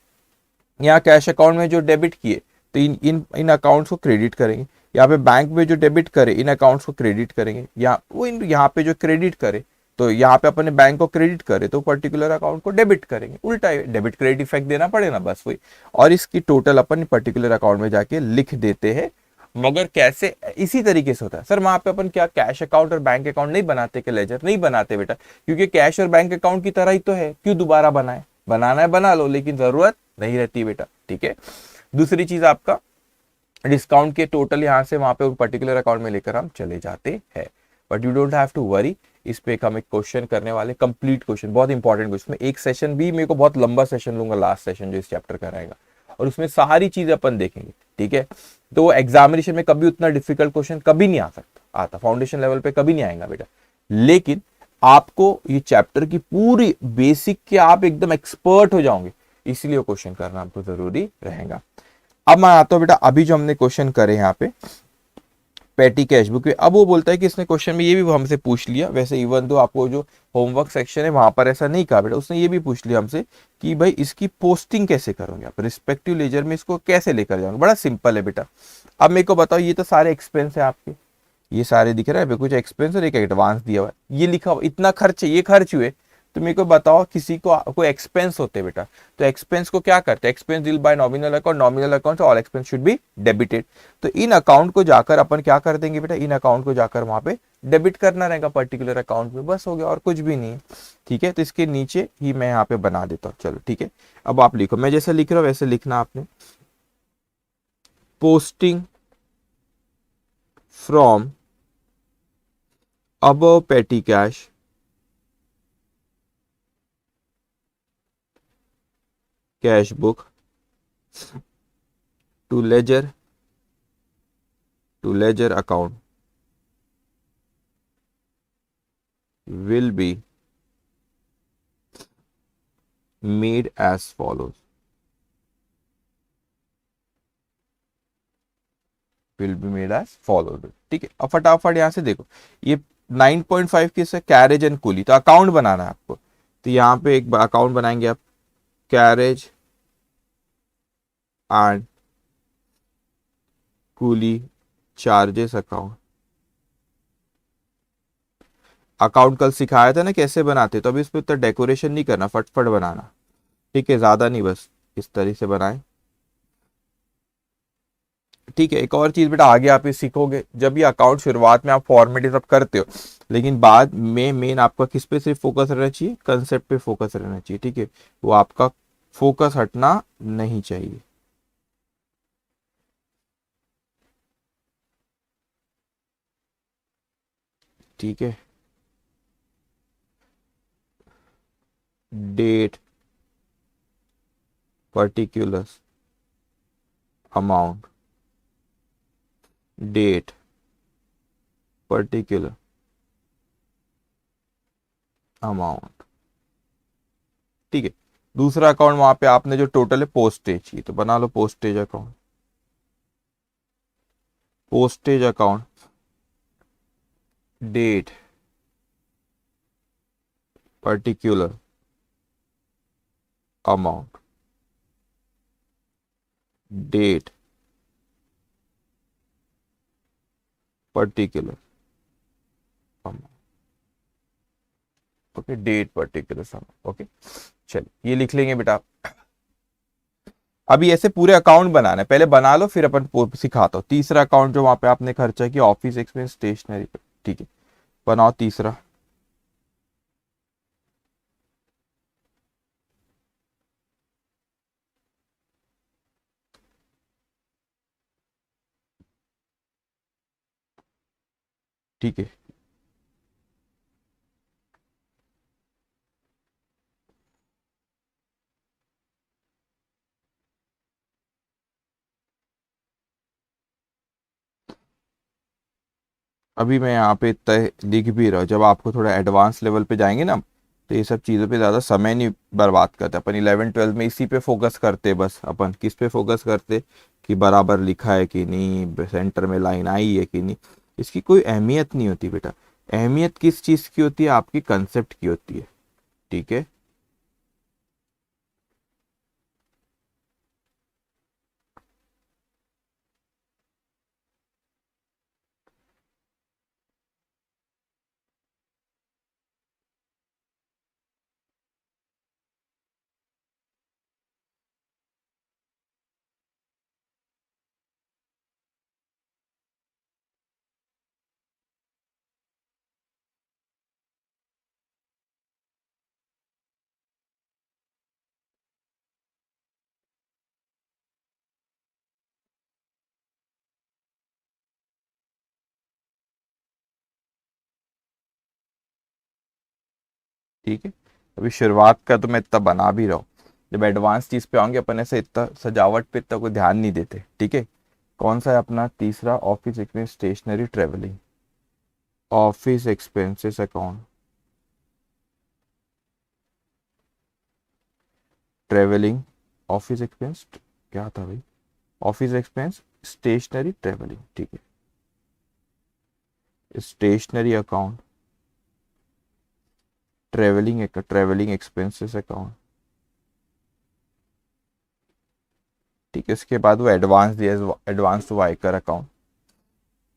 यहाँ कैश अकाउंट में जो डेबिट किए तो इन इन इन अकाउंट्स को क्रेडिट करेंगे, यहाँ पे बैंक में जो डेबिट करे इन अकाउंट्स को क्रेडिट करेंगे, यहाँ पे जो क्रेडिट करे तो यहाँ पे अपने बैंक को क्रेडिट करे तो पर्टिकुलर अकाउंट को डेबिट करेंगे, उल्टा डेबिट क्रेडिट इफेक्ट देना पड़ेगा, बस वही, और इसकी टोटल अपन पर्टिकुलर अकाउंट में जाके लिख देते हैं। मगर कैसे? इसी तरीके से होता है सर, वहां पे अपन क्या कैश अकाउंट और बैंक अकाउंट नहीं बनाते? कि लेजर नहीं बनाते बेटा, क्योंकि कैश और बैंक अकाउंट की तरह ही तो है, क्यों दोबारा बनाए? बनाना है बना लो, लेकिन जरूरत नहीं रहती बेटा, ठीक है। दूसरी चीज आपका डिस्काउंट के टोटल यहाँ से वहां पे पर्टिकुलर अकाउंट में लेकर हम चले जाते हैं, but you don't have to worry, इस पे हम एक क्वेश्चन करने वाले, कंप्लीट क्वेश्चन, बहुत इंपॉर्टेंट क्वेश्चन, एक सेशन भी मेरे को बहुत लंबा सेशन लूंगा, लास्ट सेशन जो इस चैप्टर का रहेगा, और उसमें सारी चीजें अपन देखेंगे, ठीक है। तो एग्जामिनेशन में कभी उतना डिफिकल्ट क्वेश्चन कभी नहीं आता फाउंडेशन लेवल पे कभी नहीं आएगा बेटा, लेकिन आपको ये चैप्टर की पूरी बेसिक के आप एकदम एक्सपर्ट हो जाओगे, इसलिए क्वेश्चन करना आपको जरूरी रहेगा। अब मैं आता हूं बेटा, अभी जो हमने क्वेश्चन करे यहाँ पे पेटी कैश बुक, अब वो बोलता है कि इसने क्वेश्चन में ये भी हमसे पूछ लिया, वैसे इवन तो आपको जो होमवर्क सेक्शन है वहां पर ऐसा नहीं कहा बेटा, उसने ये भी पूछ लिया हमसे कि भाई इसकी पोस्टिंग कैसे करोगे आप, रिस्पेक्टिव लेजर में इसको कैसे लेकर जाओगे? बड़ा सिंपल है बेटा। अब मेरे को बताओ, ये तो सारे एक्सपेंस है आपके, ये सारे दिख रहे हैं, कुछ एक्सपेंस और एक एडवांस दिया हुआ है, ये लिखा हुआ इतना खर्च है, ये खर्च हुए, तो मेरे को बताओ किसी को कोई एक्सपेंस होते बेटा, तो एक्सपेंस को क्या करते हैं? Expense deal by nominal account, nominal account से all expense should be debited, तो इन अकाउंट को जाकर अपन क्या कर देंगे बेटा? इन अकाउंट को जाकर वहां पे डेबिट करना रहेगा पर्टिकुलर अकाउंट में, बस हो गया, और कुछ भी नहीं है, ठीक है। तो इसके नीचे ही मैं यहाँ पे बना देता हूँ, चलो ठीक है। अब आप लिखो, मैं जैसे लिख रहा हूँ वैसे लिखना आपने, posting from above petty cash cash book to ledger account will be made as follows, will be made as follows, ठीक है। अब फटाफट यहां से देखो, ये 9.5 किस है? कैरेज एंड कूली, तो अकाउंट बनाना है आपको, तो यहाँ पे एक अकाउंट बनाएंगे आप, carriage and coolie charges account. Account कल सिखाया था ना कैसे बनाते, तो अभी इस पर इतना डेकोरेशन नहीं करना, फटफट बनाना, ठीक है, ज्यादा नहीं, बस इस तरह से बनाए। ठीक है, एक और चीज बेटा आगे आप ये सीखोगे, जब ये अकाउंट शुरुआत में आप फॉर्मेट ये सब करते हो, लेकिन बाद में मेन आपका किस पे सिर्फ फोकस रहना चाहिए, कंसेप्ट पे फोकस रहना चाहिए, ठीक है, वो आपका फोकस हटना नहीं चाहिए। ठीक है, date, particulars, amount, date, particular, amount, ठीक है। दूसरा अकाउंट वहां पे आपने जो टोटल है पोस्टेज की, तो बना लो postage account. Postage account, date, particular, amount, date, particular, amount, okay, date, particular, amount, okay. चलिए ये लिख लेंगे बेटा आप। अभी ऐसे पूरे अकाउंट बनाना है, पहले बना लो फिर अपन सिखाता हूँ। तीसरा अकाउंट जो वहां पे आपने खर्चा किया ऑफिस एक्सपेंस स्टेशनरी पे, ठीक है, बनाओ तीसरा। ठीक है, अभी मैं यहाँ पे तय लिख भी रहा हूँ, जब आपको थोड़ा एडवांस लेवल पे जाएंगे ना, तो ये सब चीज़ों पे ज़्यादा समय नहीं बर्बाद करते अपन। 11 12 में इसी पे फोकस करते, बस अपन किस पे फोकस करते कि बराबर लिखा है कि नहीं, सेंटर में लाइन आई है कि नहीं। इसकी कोई अहमियत नहीं होती बेटा। अहमियत किस चीज़ की होती है, आपकी कंसेप्ट की होती है, ठीक है। ठीक है, अभी शुरुआत का तो मैं इतना बना भी रहा हूँ, जब एडवांस चीज़ पे आएंगे अपन ऐसे इतना सजावट पे इतना कोई ध्यान नहीं देते, ठीक है। कौन सा है अपना तीसरा, office expense stationery travelling, office expenses account, travelling, office expense, क्या था भाई, ऑफिस एक्सपेंस स्टेशनरी ट्रेवलिंग, ठीक है, stationery account, travelling expenses account, ठीक है। इसके बाद वो एडवांस दिया, एडवांस टू आयकर अकाउंट,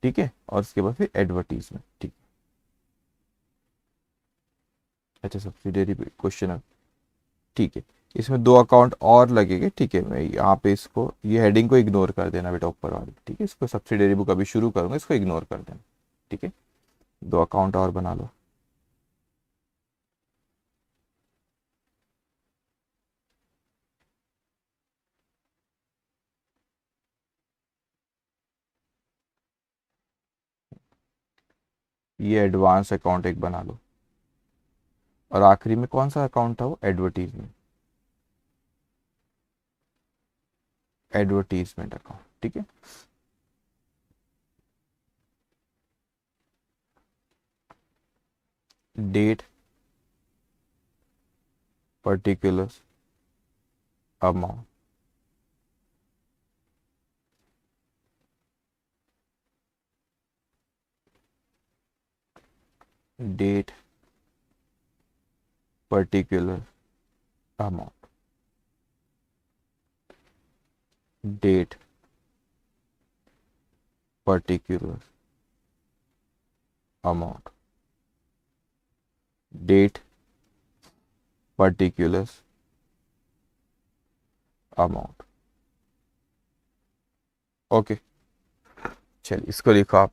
ठीक है, और उसके बाद फिर एडवर्टीजमेंट, ठीक। अच्छा, सब्सिडियरी क्वेश्चन, ठीक है। इसमें दो अकाउंट और लगेंगे, ठीक है, मैं यहाँ पे इसको, ये हेडिंग को इग्नोर कर देना बेटा ऊपर वाली, ठीक है, इसको सब्सिडियरी बुक अभी शुरू करूंगा, इसको इग्नोर कर देना, ठीक है। दो अकाउंट और बना लो। ये एडवांस अकाउंट एक बना लो, और आखिरी में कौन सा अकाउंट था वो, एडवर्टीजमेंट, एडवर्टीजमेंट अकाउंट, ठीक है। Date, particulars, amount, date, particular, amount, date, particular amount, date particular amount. Okay, चलिए इसको लिखो आप।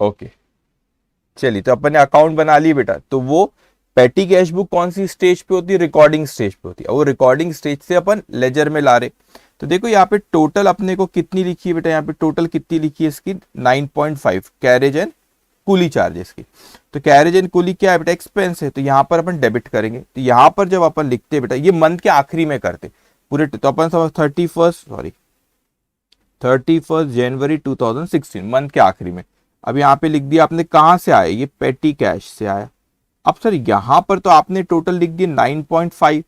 ओके, चलिए तो अपन ने अकाउंट बना ली बेटा। तो वो पेटी कैश बुक कौन सी स्टेज पे होती है? रिकॉर्डिंग स्टेज पे होती है। और वो रिकॉर्डिंग स्टेज से अपन लेजर में ला रहे। तो देखो यहाँ पे टोटल अपने को कितनी लिखी है बेटा, यहाँ पे टोटल कितनी लिखी है इसकी 9.5 कैरेज एंड कूली चार्जेस की। तो कैरेज एंड कूली क्या है बेटा? एक्सपेंस है। तो यहाँ पर अपन डेबिट करेंगे। तो यहाँ पर जब अपन लिखते हैं बेटा, ये मंथ के आखिरी में करते पूरे, तो अपन समझ 31 जनवरी 2016 मंथ के आखिरी में। अब यहाँ पे लिख दिया आपने, कहां से आया? ये पेटी कैश से आया। अब सर यहां पर तो आपने टोटल लिख दिया 9.5।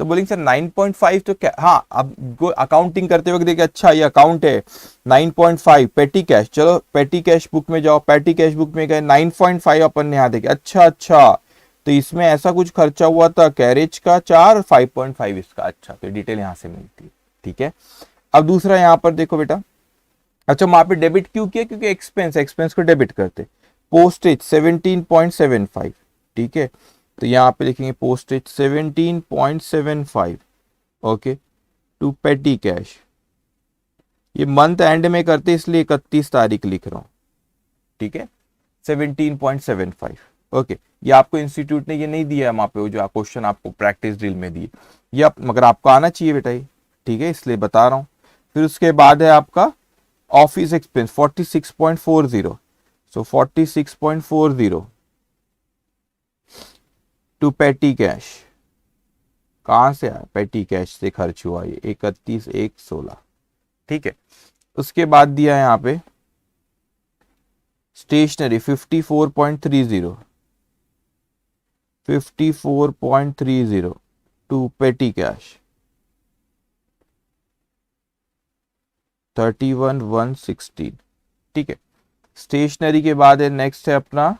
तो बोलेंगे सर 9.5 तो क्या? हाँ, अब अकाउंटिंग करते वक्त देखिए, अच्छा ये अकाउंट है 9.5 पेटी कैश। चलो पेटी कैश बुक में जाओ, पेटी कैश बुक में गए 9.5 अपन ने यहाँ देखे। अच्छा अच्छा, तो इसमें ऐसा कुछ खर्चा हुआ था कैरेज का 4, 5.5 इसका। अच्छा, तो डिटेल यहाँ से मिलती है। ठीक है, अब दूसरा यहाँ पर देखो बेटा। अच्छा, वहां पे डेबिट क्यों किया? क्योंकि एक्सपेंस को डेबिट करते। पोस्टेज 17.75। ठीक है, तो यहाँ पे लिखेंगे postage 17.75। Okay, to petty cash. ये मंथ एंड में करते इसलिए 31 तारीख लिख रहा हूं। ठीक है, 17.75। ओके, ये आपको इंस्टीट्यूट ने ये नहीं दिया है वहां पे, जो क्वेश्चन आपको प्रैक्टिस ड्रिल में दिए ये मगर आपको आना चाहिए बेटा ये। ठीक है, इसलिए बता रहा हूं। फिर उसके बाद है आपका office expense 46.40। So 46.40 to petty cash. कहां से आया? पेटी कैश से खर्च हुआ ये 31/1/16। ठीक है, उसके बाद दिया है यहाँ पे स्टेशनरी 54.30। 54.30 to petty cash 31/116। ठीक है, स्टेशनरी के बाद है नेक्स्ट है अपना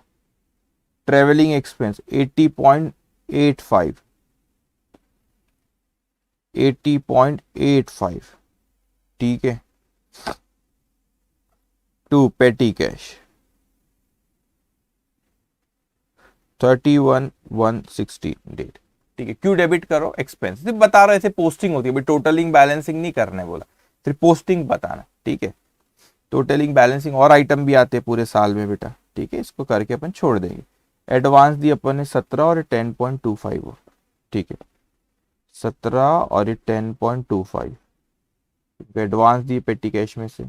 ट्रेवलिंग एक्सपेंस 80.85। 80.85। ठीक है, टू पेटी कैश 31/116 डेट। ठीक है, क्यों डेबिट करो? एक्सपेंस सिर्फ बता रहा है, ऐसे पोस्टिंग होती है भाई, टोटलिंग बैलेंसिंग नहीं करने बोला, सिर्फ पोस्टिंग बताना। ठीक है, टोटलिंग बैलेंसिंग और आइटम भी आते हैं पूरे साल में बेटा। ठीक है, इसको करके अपन छोड़ देंगे। एडवांस दी अपन ने 17 और 10.25। ठीक है, 17 और ये 10.25 एडवांस दी पेटी कैश में से।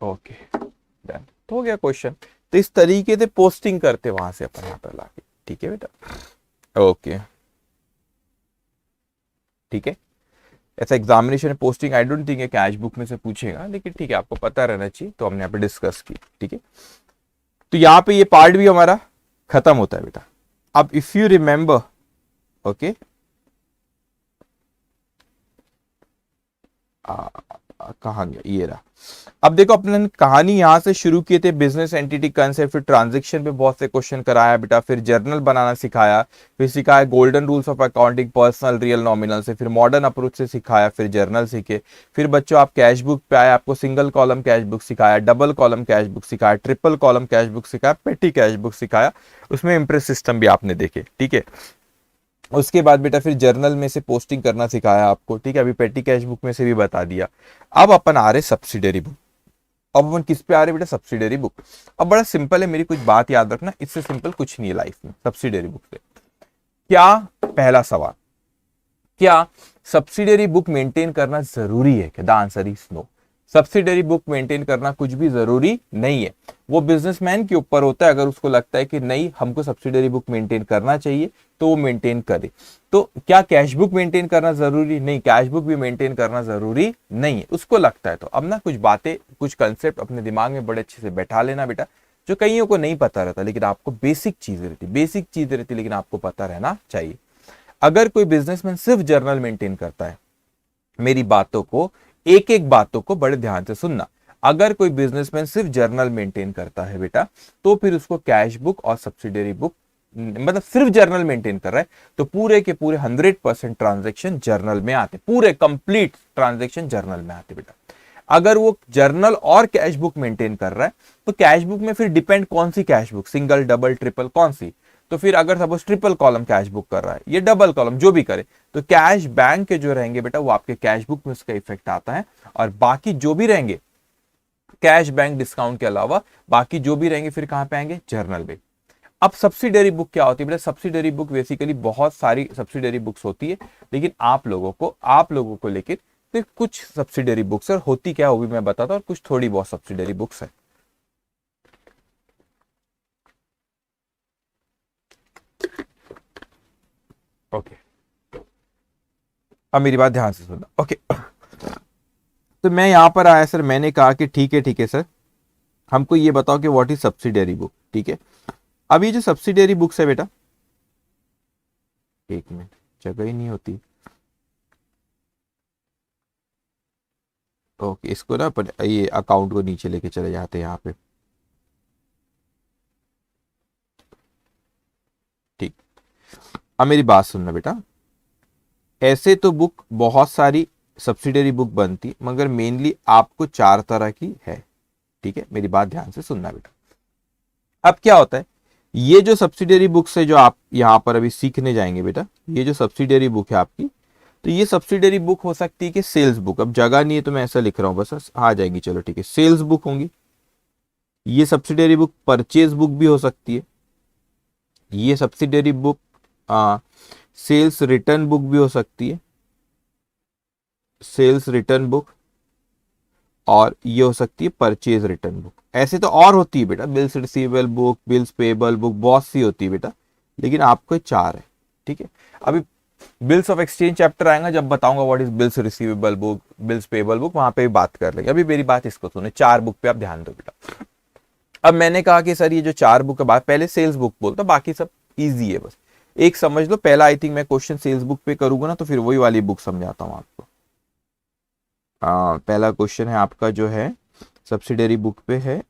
ओके, डन, तो हो गया क्वेश्चन। तो इस तरीके से पोस्टिंग करते वहां से अपन यहाँ पर लाके। ठीक है बेटा, ओके। ठीक है, ऐसा examination posting I don't think cash book में से पूछेगा, लेकिन ठीक है आपको पता रहना चाहिए, तो हमने यहाँ पे डिस्कस की। ठीक है, तो यहाँ पे ये पार्ट भी हमारा खत्म होता है बेटा। अब इफ यू रिमेंबर, ओके, कहाँ गया ये रहा। अब देखो अपने कहानी यहां से शुरू किए थे, बिजनेस एंटिटी कंसेप्ट, फिर ट्रांजैक्शन पे बहुत से क्वेश्चन कराया बेटा, फिर जर्नल बनाना सिखाया, फिर सिखाया golden rules of accounting, personal real nominal से, फिर मॉडर्न अप्रोच से सिखाया, फिर जर्नल सीखे। फिर बच्चों आप कैश बुक पे आए, आपको सिंगल कॉलम कैश बुक सिखाया, डबल कॉलम कैश बुक सिखाया, ट्रिपल कॉलम कैश बुक सिखाया, पेटी कैश बुक सिखाया, उसमें इंप्रेस सिस्टम भी आपने देखे। ठीक है, उसके बाद बेटा फिर जर्नल में से पोस्टिंग करना सिखाया आपको। ठीक है, अभी पेटी कैश बुक में से भी बता दिया। अब अपन आ रहे सब्सिडरी बुक। अब अपन किस पे आ रहे बेटा? Subsidiary book. अब बड़ा सिंपल है, मेरी कुछ बात याद रखना, इससे सिंपल कुछ नहीं है लाइफ में सब्सिडरी बुक से। क्या? पहला सवाल, क्या सब्सिडरी बुक मेंटेन करना जरूरी है? क्या? The answer is no. Subsidiary book maintain करना कुछ भी जरूरी नहीं है। वो बिजनेसमैन के ऊपर होता है, अगर उसको लगता है कि नहीं हमको सब्सिडरी बुक मेंटेन करना चाहिए तो वो मेंटेन करे। तो क्या कैश बुक मेंटेन करना जरूरी? नहीं, कैश बुक भी मेंटेन करना जरूरी नहीं है, उसको लगता है तो। अब ना कुछ बातें, कुछ कंसेप्ट अपने दिमाग में बड़े अच्छे से बैठा लेना बेटा, जो कईयों को नहीं पता रहता, लेकिन आपको बेसिक चीजें रहती, लेकिन आपको पता रहना चाहिए। अगर कोई बिजनेसमैन सिर्फ जर्नल मेंटेन करता है, मेरी बातों को एक एक बातों को बड़े ध्यान से सुनना। अगर कोई बिजनेसमैन सिर्फ जर्नल मेंटेन करता है बेटा, तो फिर उसको कैश बुक और सब्सिडरी बुक, मतलब सिर्फ जर्नल मेंटेन कर रहा है तो पूरे के पूरे 100% ट्रांजैक्शन जर्नल में आते, पूरे कंप्लीट ट्रांजैक्शन जर्नल में आते बेटा। अगर वो जर्नल और कैश बुक मेंटेन कर रहा है तो कैश बुक में फिर डिपेंड कौन सी cash book, single double triple कौन सी। तो फिर अगर suppose triple column cash book कर रहा है, ये डबल कॉलम जो भी करे, तो कैश बैंक के जो रहेंगे बेटा वो आपके कैश बुक में उसका इफेक्ट आता है, और बाकी जो भी रहेंगे कैश बैंक डिस्काउंट के अलावा बाकी जो भी रहेंगे फिर कहां पे आएंगे, जर्नल में। अब सब्सिडरी बुक क्या होती है बेटा? सब्सिडरी बुक बेसिकली बहुत सारी सब्सिडरी बुक्स होती है, लेकिन आप लोगों को लेकर सिर्फ कुछ सब्सिडरी बुक्स, और होती क्या वो भी मैं बताता हूं, और कुछ थोड़ी बहुत सब्सिडरी बुक्स है। ओके, अब मेरी बात ध्यान से सुनना। ओके, तो मैं यहां पर आया सर, मैंने कहा कि ठीक है सर, हमको ये बताओ कि व्हाट इज सब्सिडरी बुक। ठीक है, अब ये जो सब्सिडरी बुक्स है बेटा, एक मिनट, जगह ही नहीं होती। ओके, इसको ना पर ये अकाउंट को नीचे लेके चले जाते हैं यहाँ पे। ठीक, अब मेरी बात सुनना बेटा, ऐसे तो बुक बहुत सारी सब्सिडरी बुक बनती, मगर मेनली आपको 4 तरह की है। ठीक है, मेरी बात ध्यान से सुनना बेटा। अब क्या होता है, ये जो सब्सिडरी बुक्स है जो आप यहां पर अभी सीखने जाएंगे बेटा, ये जो सब्सिडरी बुक है आपकी, तो ये सब्सिडरी बुक हो सकती है कि सेल्स बुक, अब जगह नहीं है तो मैं ऐसा लिख रहा हूं बस, आ जाएगी, चलो ठीक है, सेल्स बुक होंगी। ये सब्सिडरी बुक परचेज बुक भी हो सकती है। ये subsidiary book sales return book भी हो सकती है, सेल्स रिटर्न बुक, और ये हो सकती है परचेज रिटर्न बुक। ऐसे तो और होती है बेटा, bills receivable book, bills payable book, बहुत सी होती है बेटा, लेकिन आपको 4 है। ठीक है, अभी बिल्स ऑफ एक्सचेंज चैप्टर आएगा जब बताऊंगा what is bills receivable book, bills payable book, वहां पे भी बात कर लेंगे। अभी मेरी बात इसको सुने, 4 बुक पे आप ध्यान दो बेटा। अब मैंने कहा कि सर ये जो 4 बुक है, बात पहले सेल्स बुक बोलता, बाकी सब इजी है, बस एक समझ लो। पहला आई थिंक मैं क्वेश्चन सेल्स बुक पे करूंगा ना, तो फिर वही वाली बुक समझाता हूं आपको। पहला क्वेश्चन है आपका जो है सब्सिडरी बुक पे है,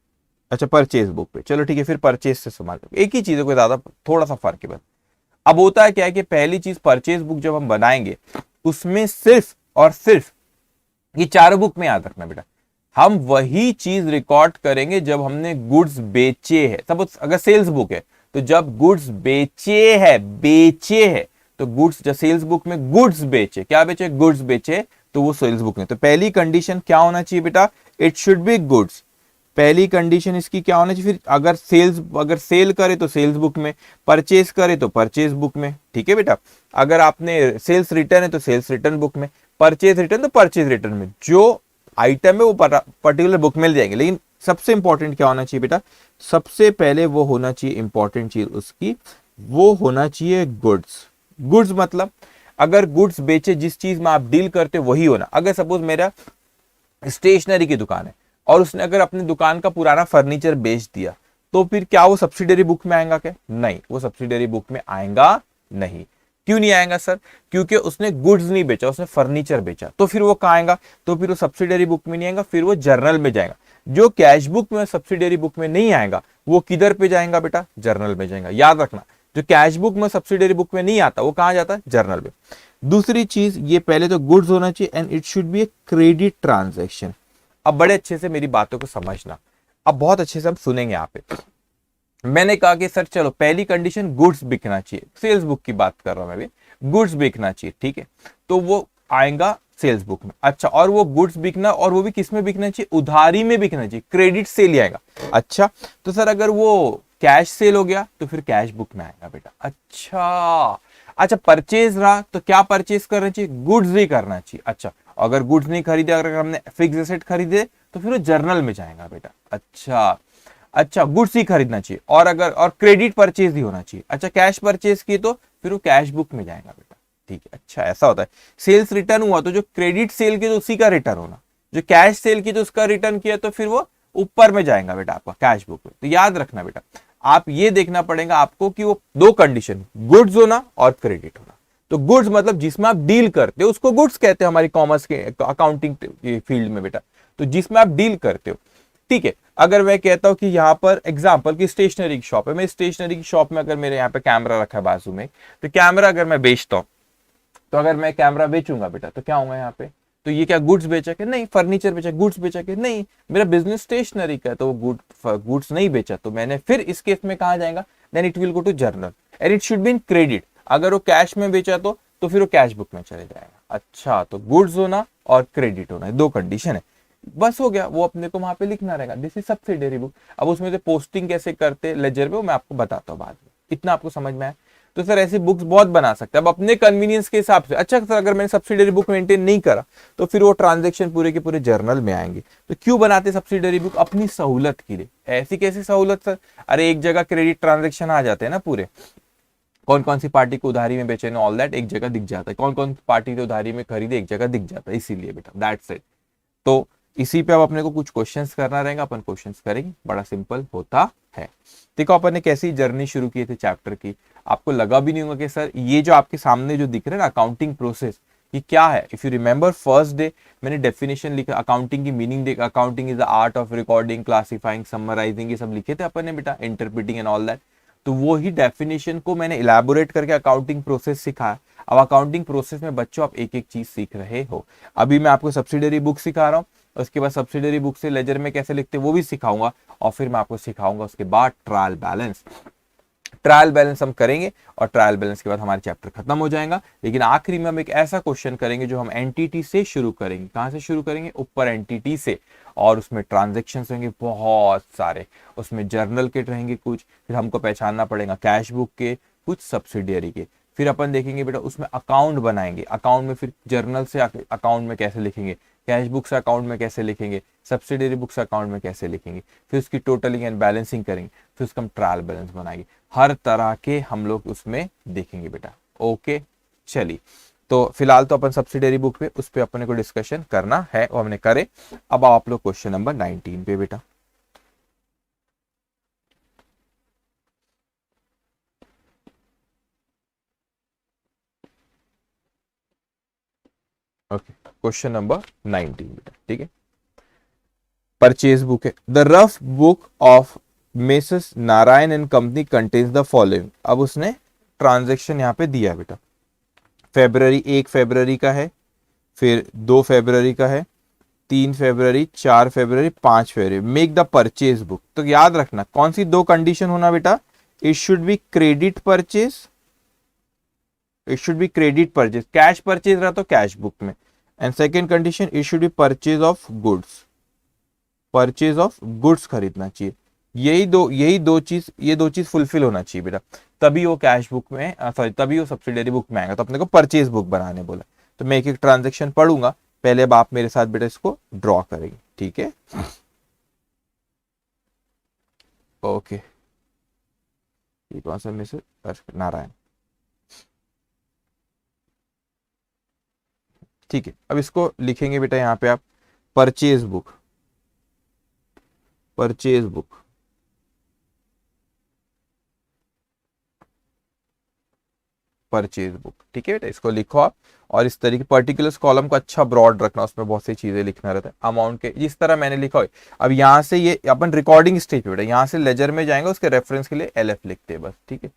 अच्छा परचेज बुक पे, चलो ठीक है, फिर परचेज से संभाल, एक ही चीज है, कोई ज्यादा थोड़ा सा फर्क है बस। अब होता है क्या है कि पहली चीज परचेज बुक जब हम बनाएंगे, उसमें सिर्फ और सिर्फ ये 4 बुक में याद रखना बेटा, हम वही चीज रिकॉर्ड करेंगे जब हमने गुड्स बेचे हैं। सपोज अगर सेल्स बुक है तो जब गुड्स बेचे है तो गुड्स, जब सेल्स बुक में गुड्स बेचे, क्या बेचे, गुड्स बेचे, तो वो सेल्स बुक में। तो पहली कंडीशन क्या होना चाहिए बेटा, इट शुड बी गुड्स। पहली कंडीशन इसकी क्या होना चाहिए, फिर अगर सेल करे तो सेल्स बुक में, परचेज करे तो परचेज बुक में। ठीक है बेटा, अगर आपने सेल्स रिटर्न है तो सेल्स रिटर्न बुक में, परचेज रिटर्न तो परचेज रिटर्न में। जो आइटम है वो पर्टिकुलर बुक मिल जाएंगे, लेकिन सबसे इंपॉर्टेंट क्या होना चाहिए बेटा, सबसे पहले वो होना चाहिए इंपॉर्टेंट चीज उसकी, वो होना चाहिए गुड्स। गुड्स मतलब अगर गुड्स बेचे, जिस चीज में आप डील करते वही होना। अगर सपोज मेरा स्टेशनरी की दुकान है और उसने अगर अपनी दुकान का पुराना फर्नीचर बेच दिया, तो फिर क्या वो सब्सिडरी बुक में आएगा क्या? नहीं, वो सब्सिडरी बुक में आएगा नहीं। क्यों नहीं आएगा सर? क्योंकि उसने गुड्स नहीं बेचा, उसने फर्नीचर बेचा। तो फिर वो कहाँ आएगा? तो फिर वो सब्सिडरी बुक में नहीं आएगा, फिर वो जर्नल में जाएगा। जो कैश बुक में सब्सिडरी बुक में नहीं आएगा वो किधर पे जाएगा बेटा? जर्नल में जाएगा। याद रखना, जो कैश बुक में सब्सिडरी बुक में नहीं आता वो कहाँ जाता है? जर्नल में। दूसरी चीज, ये पहले तो गुड्स होना चाहिए and it should B a credit transaction. अब बड़े अच्छे से मेरी बातों को समझना, अब बहुत अच्छे से हम सुनेंगे यहाँ पे। मैंने कहा कि सर चलो पहली कंडीशन गुड्स बिकना चाहिए, सेल्स बुक की बात कर रहा हूं मैं भी, गुड्स बिकना चाहिए, ठीक है, तो वो आएगा सेल्स बुक में। अच्छा, और वो गुड्स बिकना, और वो भी किस में बिकना चाहिए? उधारी में बिकना चाहिए, क्रेडिट सेल ही आएगा। अच्छा, तो सर अगर वो कैश सेल हो गया तो फिर कैश बुक में आएगा बेटा। अच्छा, परचेज रहा तो क्या परचेज करना चाहिए? गुड्स ही करना चाहिए। अच्छा, अगर गुड्स नहीं खरीदे, अगर हमने फिक्स एसेट खरीदे तो फिर वो जर्नल में जाएगा बेटा। अच्छा, गुड्स ही खरीदना चाहिए, और क्रेडिट परचेज ही होना चाहिए। अच्छा, कैश परचेज की तो फिर वो कैश बुक में जाएगा बेटा। ठीक है, अच्छा ऐसा होता है। सेल्स रिटर्न हुआ तो जो क्रेडिट सेल की तो उसी का रिटर्न होना, जो कैश सेल की तो उसका रिटर्न किया तो फिर वो ऊपर में जाएगा बेटा आपका कैश बुक में। तो याद रखना बेटा, आप ये देखना पड़ेगा आपको कि वो दो कंडीशन, गुड्स होना और क्रेडिट होना। तो गुड्स मतलब जिसमें आप डील करते हो उसको गुड्स कहते हैं हमारी कॉमर्स के अकाउंटिंग फील्ड में बेटा। तो जिसमें आप डील करते हो, ठीक है। अगर मैं कहता हूं कि यहाँ पर एग्जांपल की स्टेशनरी की शॉप है, मैं स्टेशनरी की शॉप में अगर मेरे यहाँ पे कैमरा रखा है बाजू में, तो कैमरा अगर मैं बेचता हूँ, तो अगर मैं कैमरा बेचूंगा बेटा तो क्या होगा यहाँ पे, तो ये क्या गुड्स बेचा के नहीं, फर्नीचर बेचा, गुड्स बेचा के नहीं, मेरा बिजनेस स्टेशनरी का है तो वो गुड्स नहीं बेचा, तो मैंने फिर इस केस में कहा जाएगा, then it will go to journal and it should be in credit. अगर वो कैश में बेचा तो फिर वो कैश बुक में चले जाएगा। अच्छा, तो गुड्स होना और क्रेडिट होना, दो कंडीशन है, बस हो गया, वो अपने को वहां पे लिखना रहेगा, दिस इज सब्सिडियरी बुक। अब उसमें से पोस्टिंग कैसे करते लेजर पे, वो मैं आपको बताता हूँ बाद में, इतना आपको समझ में आया। तो सर ऐसी बुक्स बहुत बना सकते हैं अब अपने कन्वीनियंस के हिसाब से। अच्छा सर अगर मैंने सब्सिडियरी बुक मेंटेन नहीं करा तो फिर वो ट्रांजैक्शन पूरे के पूरे जर्नल में आएंगे। तो क्यों बनाते सब्सिडियरी बुक, अपनी सहूलत के लिए। ऐसी कैसी सहूलत सर, अरे एक जगह क्रेडिट ट्रांजेक्शन आ जाते हैं ना पूरे, कौन कौन सी पार्टी को उधारी में बेचे, ऑल दैट एक जगह दिख जाता है, कौन कौन पार्टी से उधारी में खरीदे एक जगह दिख जाता है, इसीलिए बेटा दैट्स इट। तो इसी पे अब अपने को कुछ क्वेश्चंस करना रहेगा, अपन क्वेश्चंस करेंगे, बड़ा सिंपल होता है। देखो अपन ने कैसी जर्नी शुरू की थी चैप्टर की, आपको लगा भी नहीं होगा कि सर ये जो आपके सामने जो दिख रहा है ना अकाउंटिंग प्रोसेस, ये क्या है। If you remember first day मैंने डेफिनेशन लिखा, अकाउंटिंग की मीनिंग देख, accounting is the art of recording, classifying, summarising, ये सब लिखे थे अपन ने बेटा, इंटरप्रिटिंग एंड ऑल दैट। तो वो ही डेफिनेशन को मैंने इलेबोरेट करके अकाउंटिंग प्रोसेस सिखाया। अब अकाउंटिंग प्रोसेस में बच्चों आप एक एक चीज सीख रहे हो। अभी मैं आपको सब्सिडियरी बुक सिखा रहा हूँ, उसके बाद सब्सिडियरी बुक से लेजर में कैसे लिखते हैं वो भी सिखाऊंगा, और फिर मैं आपको सिखाऊंगा उसके बाद ट्रायल बैलेंस। ट्रायल बैलेंस हम करेंगे और ट्रायल बैलेंस के बाद हमारा चैप्टर खत्म हो जाएगा। लेकिन आखिरी में हम एक ऐसा क्वेश्चन करेंगे जो हम एंटिटी से शुरू करेंगे। कहां से शुरू करेंगे, ऊपर एंटिटी से, और उसमें ट्रांजेक्शन होंगे बहुत सारे, उसमें जर्नल के रहेंगे कुछ, फिर हमको पहचानना पड़ेगा कैश बुक के, कुछ सब्सिडियरी के, फिर अपन देखेंगे बेटा उसमें अकाउंट बनाएंगे, अकाउंट में फिर जर्नल से अकाउंट में कैसे लिखेंगे, कैश बुक से अकाउंट में कैसे लिखेंगे, सब्सिडियरी बुक से अकाउंट में कैसे लिखेंगे, फिर उसकी टोटलिंग एंड बैलेंसिंग करेंगे, फिर उसका हम ट्रायल बैलेंस बनाएंगे। हर तरह के हम लोग उसमें देखेंगे बेटा। ओके चलिए, तो फिलहाल तो अपन सब्सिडियरी बुक पे उस पे अपने को डिस्कशन करना है और हमने करे। अब आप लोग क्वेश्चन नंबर 19 पे बेटा। ओके क्वेश्चन नंबर 19 बेटा, ठीक है। परचेज बुक है, the rough book of Messrs Narayan and company contains the following. अब उसने ट्रांजेक्शन यहाँ पे दिया बेटा, फेब्रवरी 1 फरवरी का है, फिर 2 फरवरी का है, 3 फरवरी, 4 फरवरी, 5 फरवरी। Make the purchase book. तो याद रखना कौन सी दो कंडीशन होना बेटा, it should be credit purchase, it should be credit purchase, cash purchase रहा तो कैश बुक में, and second condition it should be purchase of goods, purchase of goods खरीदना चाहिए। यही दो चीज, ये दो चीज फुलफिल होना चाहिए बेटा, तभी वो कैश बुक में सॉरी तभी वो सब्सिडियरी बुक में आएगा। तो अपने को परचेज बुक बनाने बोला, तो मैं एक एक ट्रांजेक्शन पढ़ूंगा, पहले अब आप मेरे साथ बेटा इसको ड्रॉ करेंगे, ठीक है। ओके ये कौन सा मिसेस नारायण, ठीक है। अब इसको लिखेंगे बेटा यहाँ पे आप, purchase book, purchase book, purchase book, ठीक है बेटा। इसको लिखो आप, और इस तरीके पर्टिकुलर्स कॉलम को अच्छा ब्रॉड रखना, उसमें बहुत सी चीजें लिखना रहता है अमाउंट के, जिस तरह मैंने लिखा हो। अब यहाँ से ये अपन रिकॉर्डिंग स्टेज पे बेटा, यहाँ से लेजर में जाएंगे, उसके रेफरेंस के लिए LF लिखते हैं बस, ठीक है।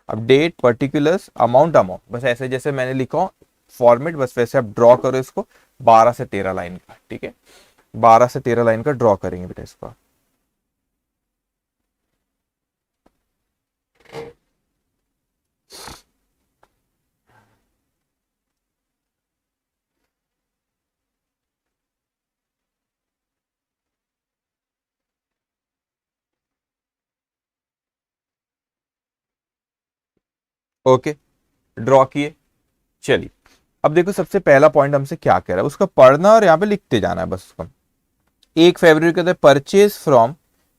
अब डेट, पर्टिकुलर्स, अमाउंट, अमाउंट, बस ऐसे जैसे मैंने लिखा फॉर्मेट, बस वैसे आप ड्रॉ करो इसको 12 से 13 लाइन का, ठीक है। 12 से 13 लाइन का ड्रॉ करेंगे बेटा इसको। ओके ड्रॉ किए, चलिए। अब देखो सबसे पहला पॉइंट हमसे क्या कह रहा है, उसका पढ़ना और यहाँ पे लिखते जाना है बस उसको। 1 फरवरी कहते हैं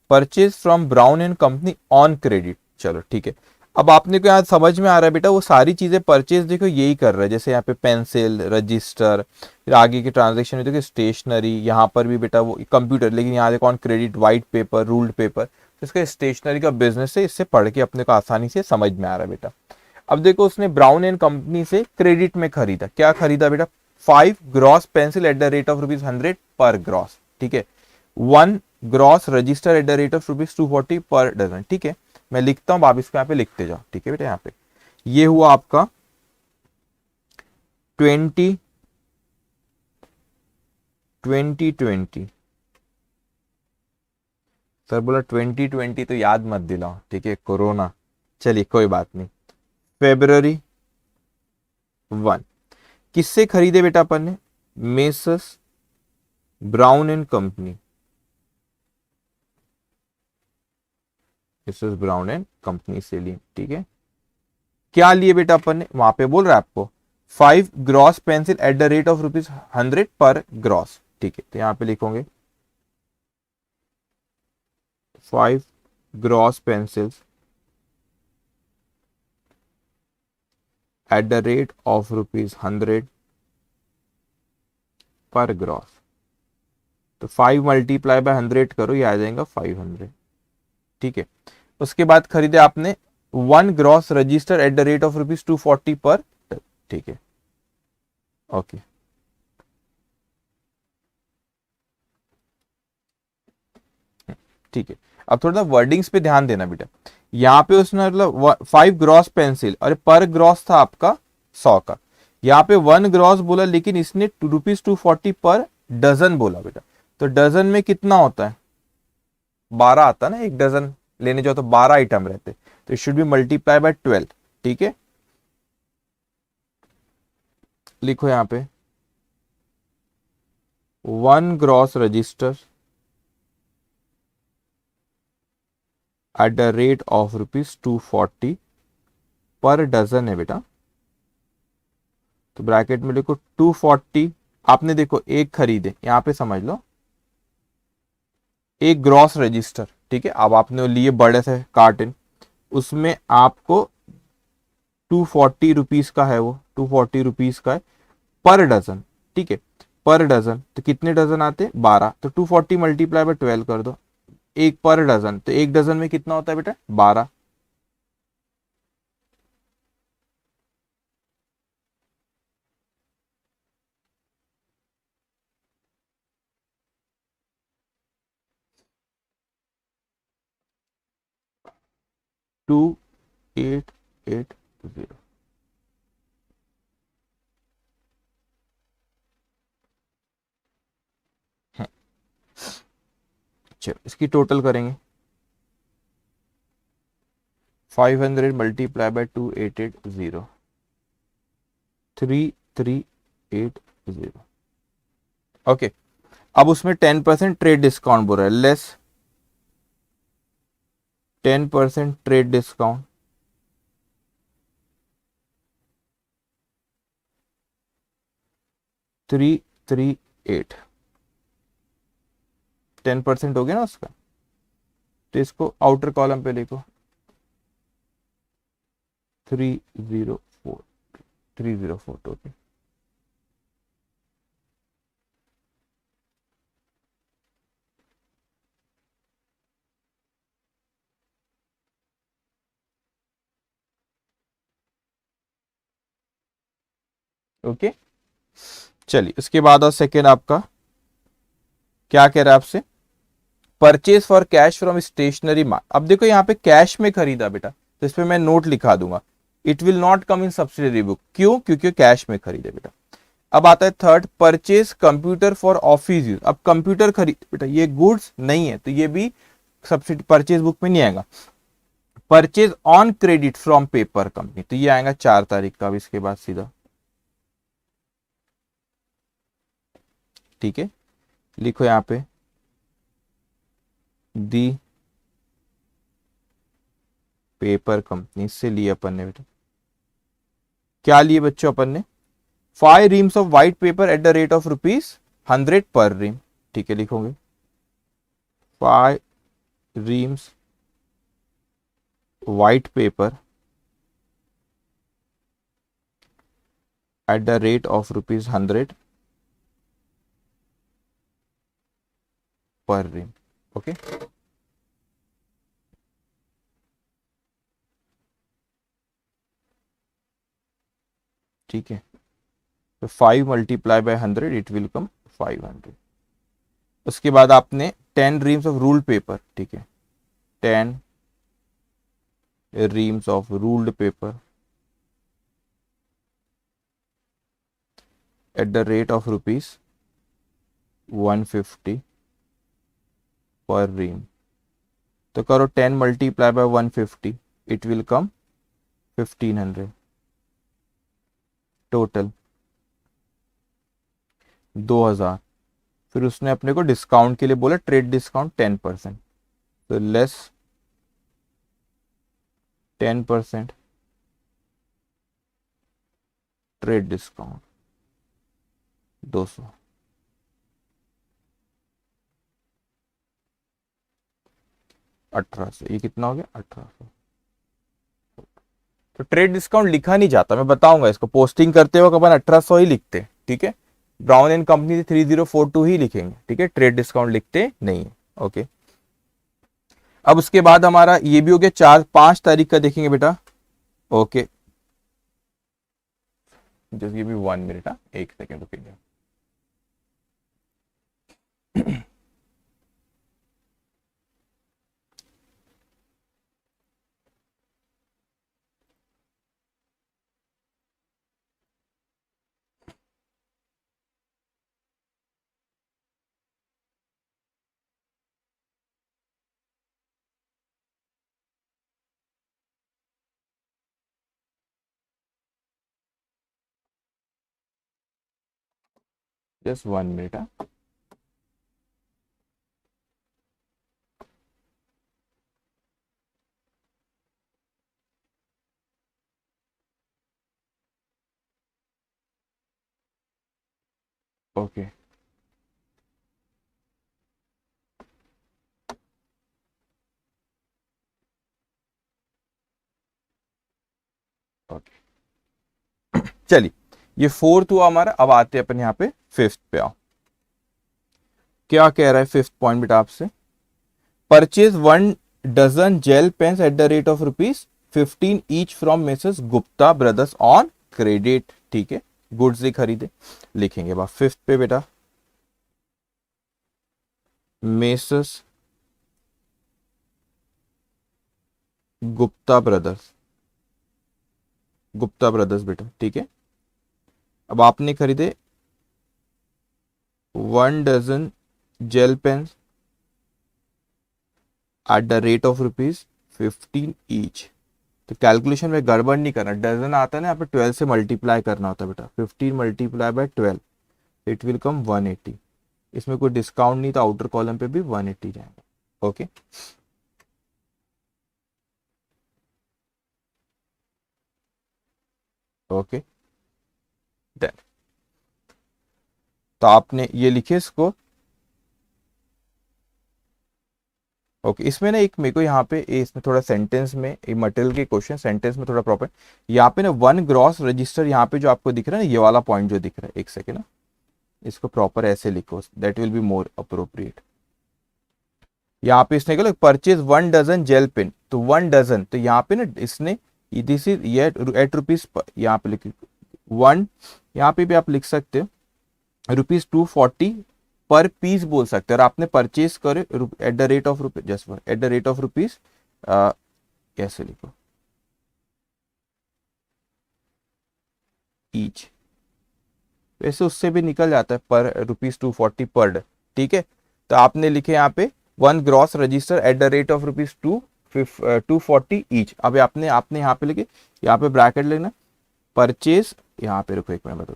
purchase from brown and company on credit, चलो ठीक है। अब आपने को यहाँ समझ में आ रहा है बेटा, वो सारी चीजें परचेज देखो यही कर रहा है, जैसे यहाँ पे पेंसिल, रजिस्टर, फिर आगे के ट्रांजेक्शन में देखो स्टेशनरी, यहाँ पर भी बेटा वो कंप्यूटर, लेकिन यहाँ देखो on credit, white paper, ruled paper, तो इसका स्टेशनरी का बिजनेस है, इससे पढ़ के अपने को आसानी से समझ में आ रहा है बेटा। अब देखो उसने ब्राउन एंड कंपनी से क्रेडिट में खरीदा, क्या खरीदा बेटा, 5 gross pencil at the rate of ₹100 per gross, ठीक है, 1 gross register at the rate of ₹240 per dozen, ठीक है। मैं लिखता हूं, आप इसको यहाँ पे लिखते जाओ, ठीक है बेटा। यहाँ पे ये हुआ आपका 2020। सर बोला 2020 तो याद मत दिलाओ, ठीक है, कोरोना, चलिए कोई बात नहीं। February 1 किससे खरीदे बेटा अपन ने, messrs brown and company, messrs brown and company से लिए, ठीक है। क्या लिए बेटा अपन ने, वहां पे बोल रहा है आपको 5 gross pencil at the rate of ₹100 per gross, ठीक है। तो यहां पे लिखोगे 5 gross pencils eight the rate of ₹100 per gross. तो 5 मल्टीप्लाई बाय 100 करो, ये आ जाएगा 500, ठीक है। उसके बाद खरीदे आपने 1 gross register at the rate of ₹240 पर, ठीक है, ओके। ठीक है, अब थोड़ा वर्डिंग्स पे ध्यान देना बेटा। यहाँ पे उसने मतलब 5 ग्रॉस पेंसिल, और पर ग्रॉस था आपका 100 का, यहाँ पे 1 ग्रॉस बोला, लेकिन इसने ₹240 पर डजन बोला बेटा। तो डजन में कितना होता है, 12 आता ना, एक डजन लेने जाओ तो 12 आइटम रहते, तो it should be multiply by 12, ठीक है। लिखो यहाँ पे 1 gross register at the rate of ₹240 per dozen है बेटा। तो ब्रैकेट में लिखो 240, आपने देखो एक खरीदे, यहां पे समझ लो एक ग्रॉस रजिस्टर, ठीक है। अब आपने लिए बड़े से कार्टन, उसमें आपको ₹240 का है, वो ₹240 का है पर डजन, ठीक है, पर डजन। तो कितने डजन आते, 12, तो 240 मल्टीप्लाई बाय 12 कर दो, एक पर डजन, तो एक डजन में कितना होता है बेटा, 12। टू 880, चलो इसकी टोटल करेंगे, 500 मल्टीप्लाई बाय 2880, 3380, ओके। अब उसमें 10% ट्रेड डिस्काउंट बोल रहा है, लेस 10% ट्रेड डिस्काउंट, 338, 10% हो गया ना उसका। तो इसको आउटर कॉलम पे लिखो 304, 304, ओके। ओके, चलिए उसके बाद और सेकेंड आपका क्या कह रहा है आपसे, purchase for cash from Stationery Mart. अब देखो यहाँ पे कैश में खरीदा बेटा, तो इस पे मैं नोट लिखा दूंगा, it will not come in subsidiary book, क्यों, क्योंकि कैश में खरीदे बेटा। अब आता है third, purchase computer for office use. अब कंप्यूटर खरीद बेटा, ये गुड्स नहीं है, तो ये भी सब्सिडी परचेज बुक में नहीं आएगा। Purchase on credit from paper company, तो ये आएगा 4 तारीख का, अब इसके बाद सीधा, ठीक है। लिखो यहाँ पे दी पेपर कंपनी से लिए अपन ने बेटा, क्या लिए बच्चों अपन ने, 5 reams of white paper eight the rate of ₹100 पर रीम, ठीक है। लिखोगे 5 reams white paper eight the rate of ₹100 पर रीम, ओके। ठीक है, तो 5 multiply by 100 it will come 500। उसके बाद आपने 10 रीम्स ऑफ रूल्ड पेपर, ठीक है, 10 reams of ruled paper at the rate of rupees 150 per ream। तो करो 10 multiply by 150 it will come 1500। Total 2000। फिर उसने अपने को डिस्काउंट के लिए बोला ट्रेड डिस्काउंट 10%, तो लेस 10% ट्रेड डिस्काउंट 200। 1800, ये कितना हो गया 1800। तो ट्रेड डिस्काउंट लिखा नहीं जाता, मैं बताऊंगा इसको, पोस्टिंग करते वक्त अपन 1800 ही लिखते हैं, ठीक है, ब्राउन एंड कंपनी से 3042 ही लिखेंगे, ठीक है, ट्रेड डिस्काउंट लिखते नहीं है। ओके, अब उसके बाद हमारा ये भी हो गया 4-5 तारीख का देखेंगे बेटा। Okay, just give me 1 minute, एक सेकेंड रुकिए। Just 1 minute. ओके, ओके, चलिए, ये 4th हुआ हमारा। अब आते हैं अपन यहाँ पे 5th पे। आओ, क्या कह रहा है 5th पॉइंट बेटा आपसे, purchase 1 dozen gel pens at the rate of ₹15 each from Mrs Gupta Brothers on credit, ठीक है, गुड्स ही खरीदे, लिखेंगे बा 5th पे बेटा, Mrs Gupta Brothers, Gupta Brothers बेटा, ठीक है। अब आपने खरीदे 1 dozen gel pens at the rate of ₹15 each. तो कैलकुलेशन में गड़बड़ नहीं करना, डजन आता है ना यहाँ पे 12 से मल्टीप्लाई करना होता है बेटा, 15 multiply by 12 it will come 180। इसमें कोई डिस्काउंट नहीं, तो आउटर कॉलम पे भी 180 जाएगा। Okay, okay, done. तो आपने ये लिखे इसको। ओके, इसमें ना एक मेरे को यहाँ पे इसमें थोड़ा सेंटेंस में मटेरियल के क्वेश्चन सेंटेंस में थोड़ा प्रॉपर यहाँ पे ना 1 ग्रॉस रजिस्टर, यहाँ पे जो आपको दिख रहा है ना, ये वाला पॉइंट जो दिख रहा है, एक सेकेंड ना, इसको प्रॉपर ऐसे लिखो, that will be more appropriate. यहाँ पे इसने कहा परचेज 1 डजन जेल पेन, तो 1 डजन, तो यहाँ पे ना इसने दिस इज ये एट रुपीज, यहाँ पे लिख 1, यहाँ पे भी आप लिख सकते हो ₹240 पर पीस बोल सकते हैं। और आपने परचेज करे eight the rate of rupees, just eight the rate of rupees, कैसे लिखो ईच, वैसे उससे भी निकल जाता है पर ₹240 पर डे, ठीक है। तो आपने लिखे यहाँ पे 1 gross register at the rate of ₹240 each. अब आपने आपने यहाँ पे लिखे, यहाँ पे ब्रैकेट लेना, परचेज, यहाँ पे रुको एक मिनट बताओ,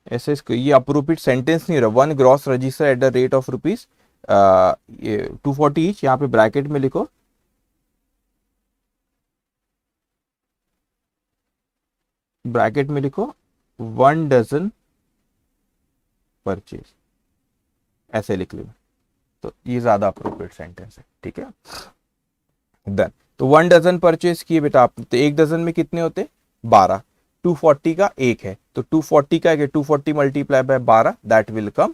ऐसे इसको ये अप्रोप्रिएट सेंटेंस नहीं रहा। 1 gross register at the rate of rupees ये 240 ईच, यहाँ पे ब्रैकेट में लिखो, ब्रैकेट में लिखो 1 डजन परचेज, ऐसे लिख लो, तो ये ज्यादा अप्रोप्रिएट सेंटेंस है, ठीक है। डन। तो 1 डजन परचेज किए बेटा आपने, तो 1 डजन में कितने होते 12, 240 का एक है, तो 240 का एक है, 240 multiply by 12 that will come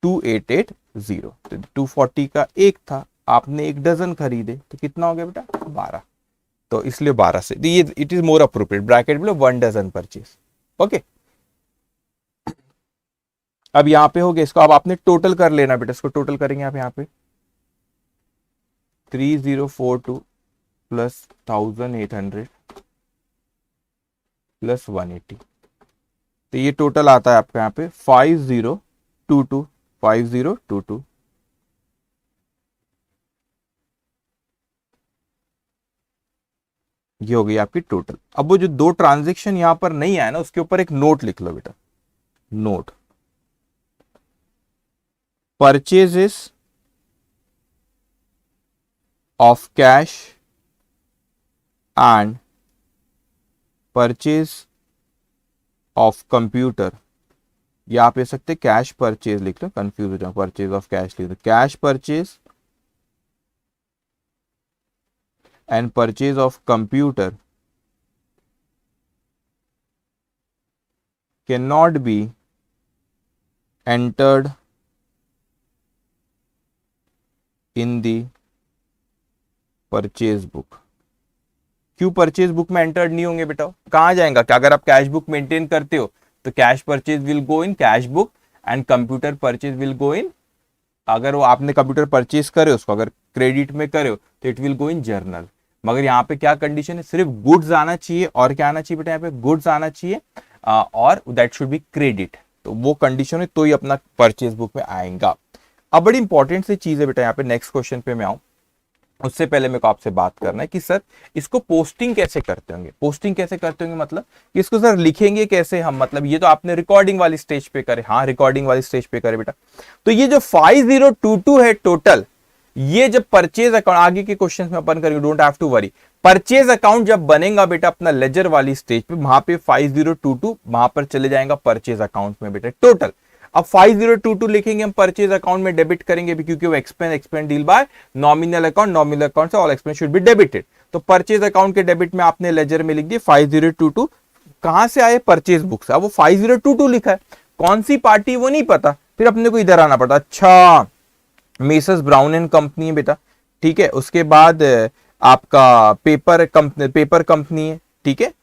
2880। तो 240 का एक था, आपने 1 डजन खरीदे तो कितना हो गया बेटा 12। तो इसलिए 12 से ये it is more appropriate, bracket में 1 डजन परचेज। ओके, अब यहां पे हो गया, इसको अब आपने टोटल कर लेना बेटा, इसको टोटल करेंगे आप यहाँ पे 3042 प्लस 1800 प्लस 180, तो ये टोटल आता है आपका यहाँ पे 5022। ये हो गई आपकी टोटल। अब वो जो दो ट्रांजेक्शन यहां पर नहीं आया ना, उसके ऊपर एक नोट लिख लो बेटा, note purchases of cash and purchase of computer, या आप ले सकते कैश परचेज लिख लो, कंफ्यूज हो जाओ, परचेज ऑफ कैश लिख लो, cash purchase and purchase of computer can not be entered in the purchase book. क्यों परचेज बुक में एंटर्ड नहीं होंगे बेटा, कहां जाएगा, क्या अगर आप कैश बुक मेंटेन करते हो तो cash purchase will go in cash book and computer purchase will go in, अगर वो आपने कंप्यूटर परचेज करे उसको अगर क्रेडिट में करे हो तो it will go in journal. मगर यहाँ पे क्या कंडीशन है, सिर्फ गुड्स आना चाहिए, और क्या आना चाहिए बेटा, यहाँ पे गुड्स आना चाहिए और दैट शुड बी क्रेडिट, तो वो कंडीशन है तो ही अपना परचेज बुक में आएगा। अब बड़ी इंपॉर्टेंट सी चीज है बेटा, यहाँ पे नेक्स्ट क्वेश्चन पे मैं आऊं उससे पहले मेरे को आपसे बात करना है कि सर इसको पोस्टिंग कैसे करते होंगे, पोस्टिंग कैसे करते होंगे मतलब कि इसको सर लिखेंगे कैसे हम, मतलब ये तो आपने रिकॉर्डिंग वाली स्टेज पे करे, हाँ रिकॉर्डिंग वाली स्टेज पे करे बेटा। तो ये जो 5022 है टोटल, ये जब परचेज अकाउंट आगे के क्वेश्चन में अपन करेंगे, don't have to worry, purchase account जब बनेगा बेटा अपना लेजर वाली स्टेज पे, वहां पे 5022 वहां पर चले जाएगा परचेज अकाउंट में बेटा टोटल। अब 5022 लिखेंगे हम परचेज अकाउंट में, डेबिट करेंगे भी क्योंकि वो expense deal by nominal account, nominal account से all expense should be debited. तो परचेज अकाउंट के डेबिट में आपने लेजर में लिख दिया 5022, कहां से आए परचेज बुक से, अब वो 5022 लिखा है, कौन सी पार्टी वो नहीं पता, फिर अपने को इधर आना पड़ता, अच्छा मेसर्स ब्राउन एंड कंपनी है बेटा, ठीक है, उसके बाद आपका पेपर कंपनी है, ठीक है,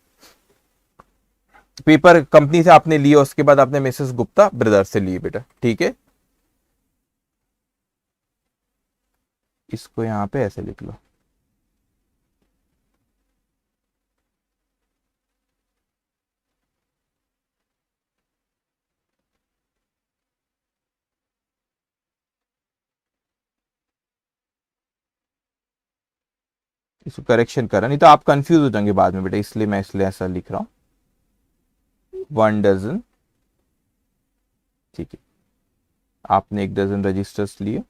पेपर कंपनी से आपने लिए, उसके बाद आपने मिसेस गुप्ता ब्रदर से लिए बेटा, ठीक है, इसको यहां पे ऐसे लिख लो, इसको करेक्शन करा, नहीं तो आप कंफ्यूज हो जाएंगे बाद में बेटा, इसलिए मैं ऐसा लिख रहा हूं 1 डजन, ठीक है, आपने 1 डजन रजिस्टर्स लिए,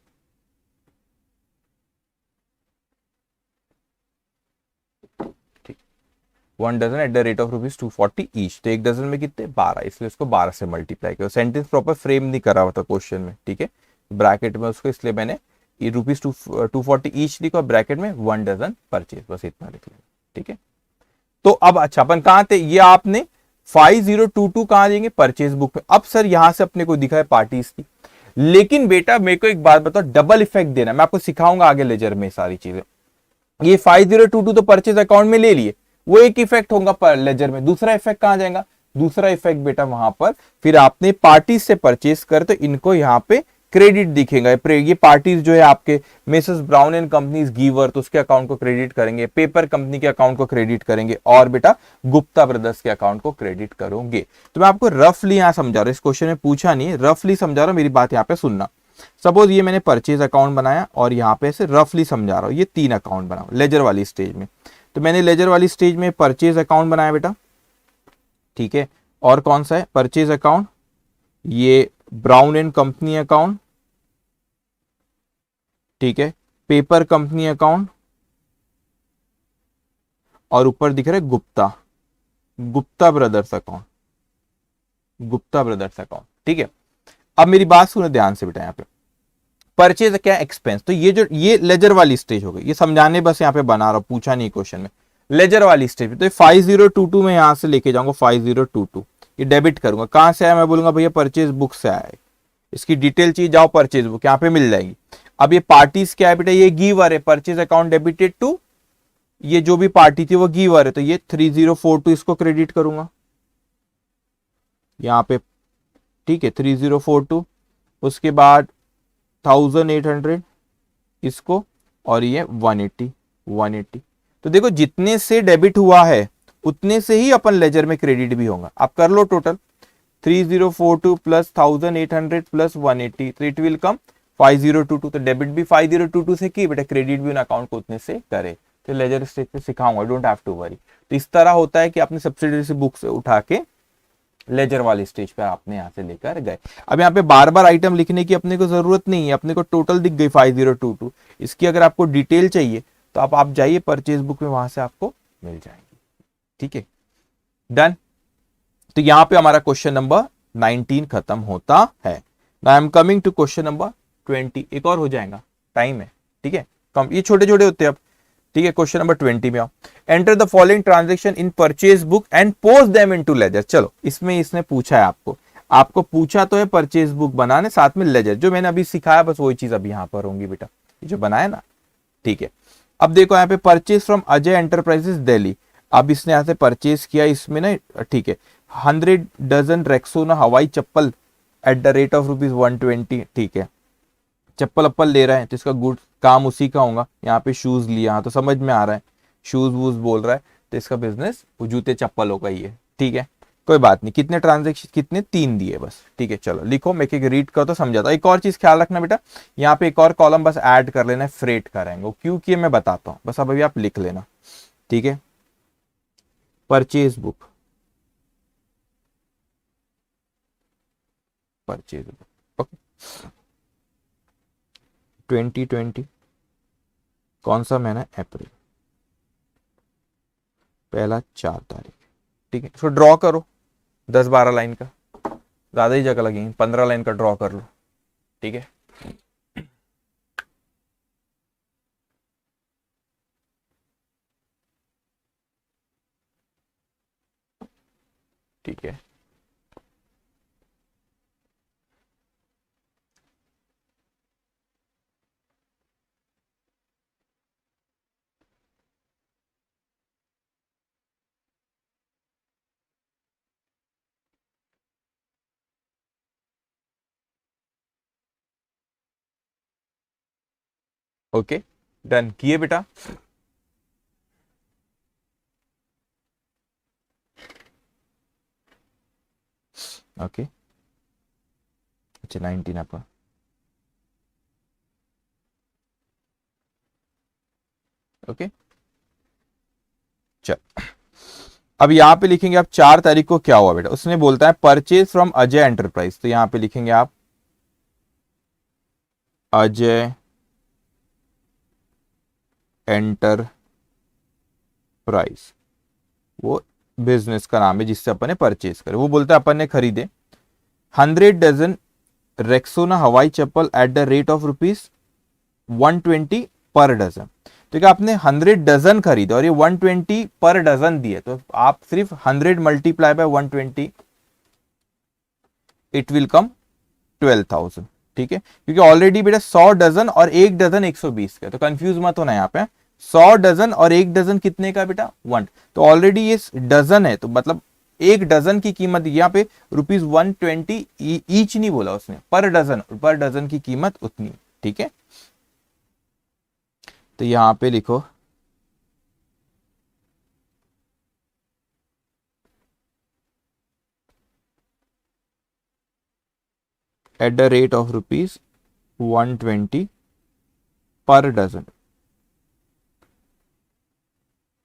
ठीक, 1 dozen at the rate of ₹240 each, तो 1 डजन में कितने 12, इसलिए उसको 12 से मल्टीप्लाई किया, सेंटेंस प्रॉपर फ्रेम नहीं करा हुआ था क्वेश्चन में, ठीक है, ब्रैकेट में उसको, इसलिए मैंने ये ₹240 ईच लिखा, ब्रैकेट में 1 डजन परचेज, बस इतना लिख लिया, ठीक है। तो अब अच्छा अपन कहां थे, ये आपने 5022 कहां देंगे परचेज बुक में। अब सर यहां से अपने को दिखा है पार्टीज की, लेकिन बेटा मेरे को एक बात बताओ, डबल इफेक्ट देना, मैं आपको सिखाऊंगा आगे लेजर में सारी चीजें। ये 5022 तो परचेज अकाउंट में ले लिए, वो एक इफेक्ट होगा पर लेजर में, दूसरा इफेक्ट कहां जाएगा, दूसरा इफेक्ट बेटा वहां पर फिर आपने पार्टी से परचेज कर, तो इनको यहाँ पे क्रेडिट दिखेगा, ये पार्टीज जो है आपके मिसेस ब्राउन एंड कंपनीज गीवर, तो उसके अकाउंट को क्रेडिट करेंगे, पेपर कंपनी के अकाउंट को क्रेडिट करेंगे, और बेटा गुप्ता ब्रदर्स के अकाउंट को क्रेडिट करोगे। तो मैं आपको रफली यहां समझा रहा हूं, इस क्वेश्चन में पूछा नहीं है, रफली समझा रहा हूं, मेरी बात यहाँ पे सुनना। सपोज ये मैंने परचेज अकाउंट बनाया और यहाँ पे ऐसे रफली समझा रहा हूँ, ये 3 अकाउंट बनाओ लेजर वाली स्टेज में, तो मैंने लेजर वाली स्टेज में परचेज अकाउंट बनाया बेटा, ठीक है, और कौन सा है परचेज अकाउंट, ये ब्राउन एंड कंपनी अकाउंट, ठीक है, पेपर कंपनी अकाउंट, और ऊपर दिख रहा है Gupta brothers account, Gupta brothers account, ठीक है। अब मेरी बात सुनो ध्यान से बेटा, यहाँ पे परचेज क्या एक्सपेंस, तो ये लेजर वाली स्टेज हो गई, ये समझाने बस यहाँ पे बना रहा हूं, पूछा नहीं क्वेश्चन में, लेजर वाली स्टेज पे, तो 5022 में यहां से लेके जाऊंगा 5022, ये डेबिट करूंगा, कहां से आया, मैं बोलूंगा भैया परचेज बुक से आया है, इसकी डिटेल चाहिए, जाओ परचेज बुक, यहाँ पे मिल जाएगी। अब ये पार्टीज क्या है बेटा, ये गिवर है, परचेज अकाउंट डेबिटेड टू, ये जो भी पार्टी थी वो गिवर है, तो ये 3042 इसको क्रेडिट करूंगा यहाँ पे, ठीक है 3042, उसके बाद 1800 इसको, और ये 180। तो देखो जितने से डेबिट हुआ है उतने से ही अपन लेजर में क्रेडिट भी होगा। आप कर लो टोटल, 3042 प्लस 1800 प्लस 180, तो इट विल कम 5022। तो डेबिट भी 5022 से की बेटा, क्रेडिट भी उन अकाउंट को उतने से करे। तो लेजर स्टेज पे सिखाऊंगा, डोंट हैव टू वरी। तो इस तरह होता है कि आपने सब्सिडरी से बुक से उठा के लेजर वाली स्टेज पे आपने यहां से लेकर गए। अब यहाँ पे बार बार आइटम लिखने की अपने को जरूरत नहीं है, अपने को टोटल दिख गई 5022। इसकी अगर आपको डिटेल चाहिए तो आप जाइए परचेज बुक में, वहां से आपको मिल जाएंगी। ठीक है, डन। तो यहां पे हमारा क्वेश्चन नंबर 19 खत्म होता है। Now I am coming to question number 20। एक और हो जाएगा, टाइम है, ठीक है, कम, ये छोटे छोटे होते हैं अब। ठीक है, क्वेश्चन नंबर 20 में आओ। Enter the following transaction in purchase book and post them into ledger. चलो इसमें इसने पूछा है आपको पूछा तो है परचेज बुक बनाने, साथ में लेजर, जो मैंने अभी सिखाया बस वही चीज अभी यहां पर होंगी बेटा, जो बनाया ना। ठीक है, अब देखो यहाँ पे purchase from Ajay enterprises Delhi. अब इसने यहां से परचेज किया, इसमें ना, ठीक है, 100 डजन रेक्सोना हवाई चप्पल एट द रेट ऑफ ₹120। ठीक है, चप्पल अप्पल ले रहा है तो इसका गुड काम उसी का होगा। यहाँ पे शूज लिया तो समझ में आ रहा है, शूज वूज बोल रहा है, तो इसका बिजनेस जूते चप्पलों का ही है। ठीक है, कोई बात नहीं। कितने ट्रांजेक्शन, कितने, 3 दिए बस। ठीक है, चलो लिखो, मैं एक रीड कर तो समझाता। एक और चीज ख्याल रखना बेटा, यहाँ पे एक और कॉलम बस ऐड कर लेना है, फ्रेट करेंगे, क्योंकि मैं बताता हूँ, बस अभी आप लिख लेना। ठीक है, purchase book, purchase book, okay, 2020, कौन सा महीना, अप्रैल, पहला 4 तारीख। ठीक है, इसको ड्रॉ करो 10-12 लाइन का, ज्यादा ही जगह लगेगी, 15 लाइन का ड्रॉ कर लो। ठीक है, ठीक है, ओके, डन किए बेटा। ओके, अच्छा 19 आपका, ओके, चल। अब यहां पे लिखेंगे आप 4 तारीख को क्या हुआ बेटा, उसने बोलता है परचेज फ्रॉम अजय एंटरप्राइज, तो यहां पे लिखेंगे आप अजय एंटरप्राइज, वो बिजनेस का नाम है जिससे अपन ने परचेज करे। वो बोलता है अपन ने खरीदे 100 डजन रेक्सोना हवाई चप्पल at the rate of ₹120 per dozen. तो क्या आपने 100 डजन खरीदे और ये 120 पर डजन दिए, तो आप सिर्फ 100 multiply by 120, it will come 12,000। ठीक है, क्योंकि ऑलरेडी बेटा 100 डजन और 1 डजन 120 का, तो कंफ्यूज मत होना यहाँ पे। 100 डजन और 1 डजन कितने का बेटा, 1। तो ऑलरेडी ये डजन है, तो मतलब 1 डजन की कीमत यहाँ पे ₹120 ईच नहीं बोला उसने, पर डजन की कीमत उतनी। ठीक है, तो यहां पे लिखो eight the rate of ₹120 per dozen.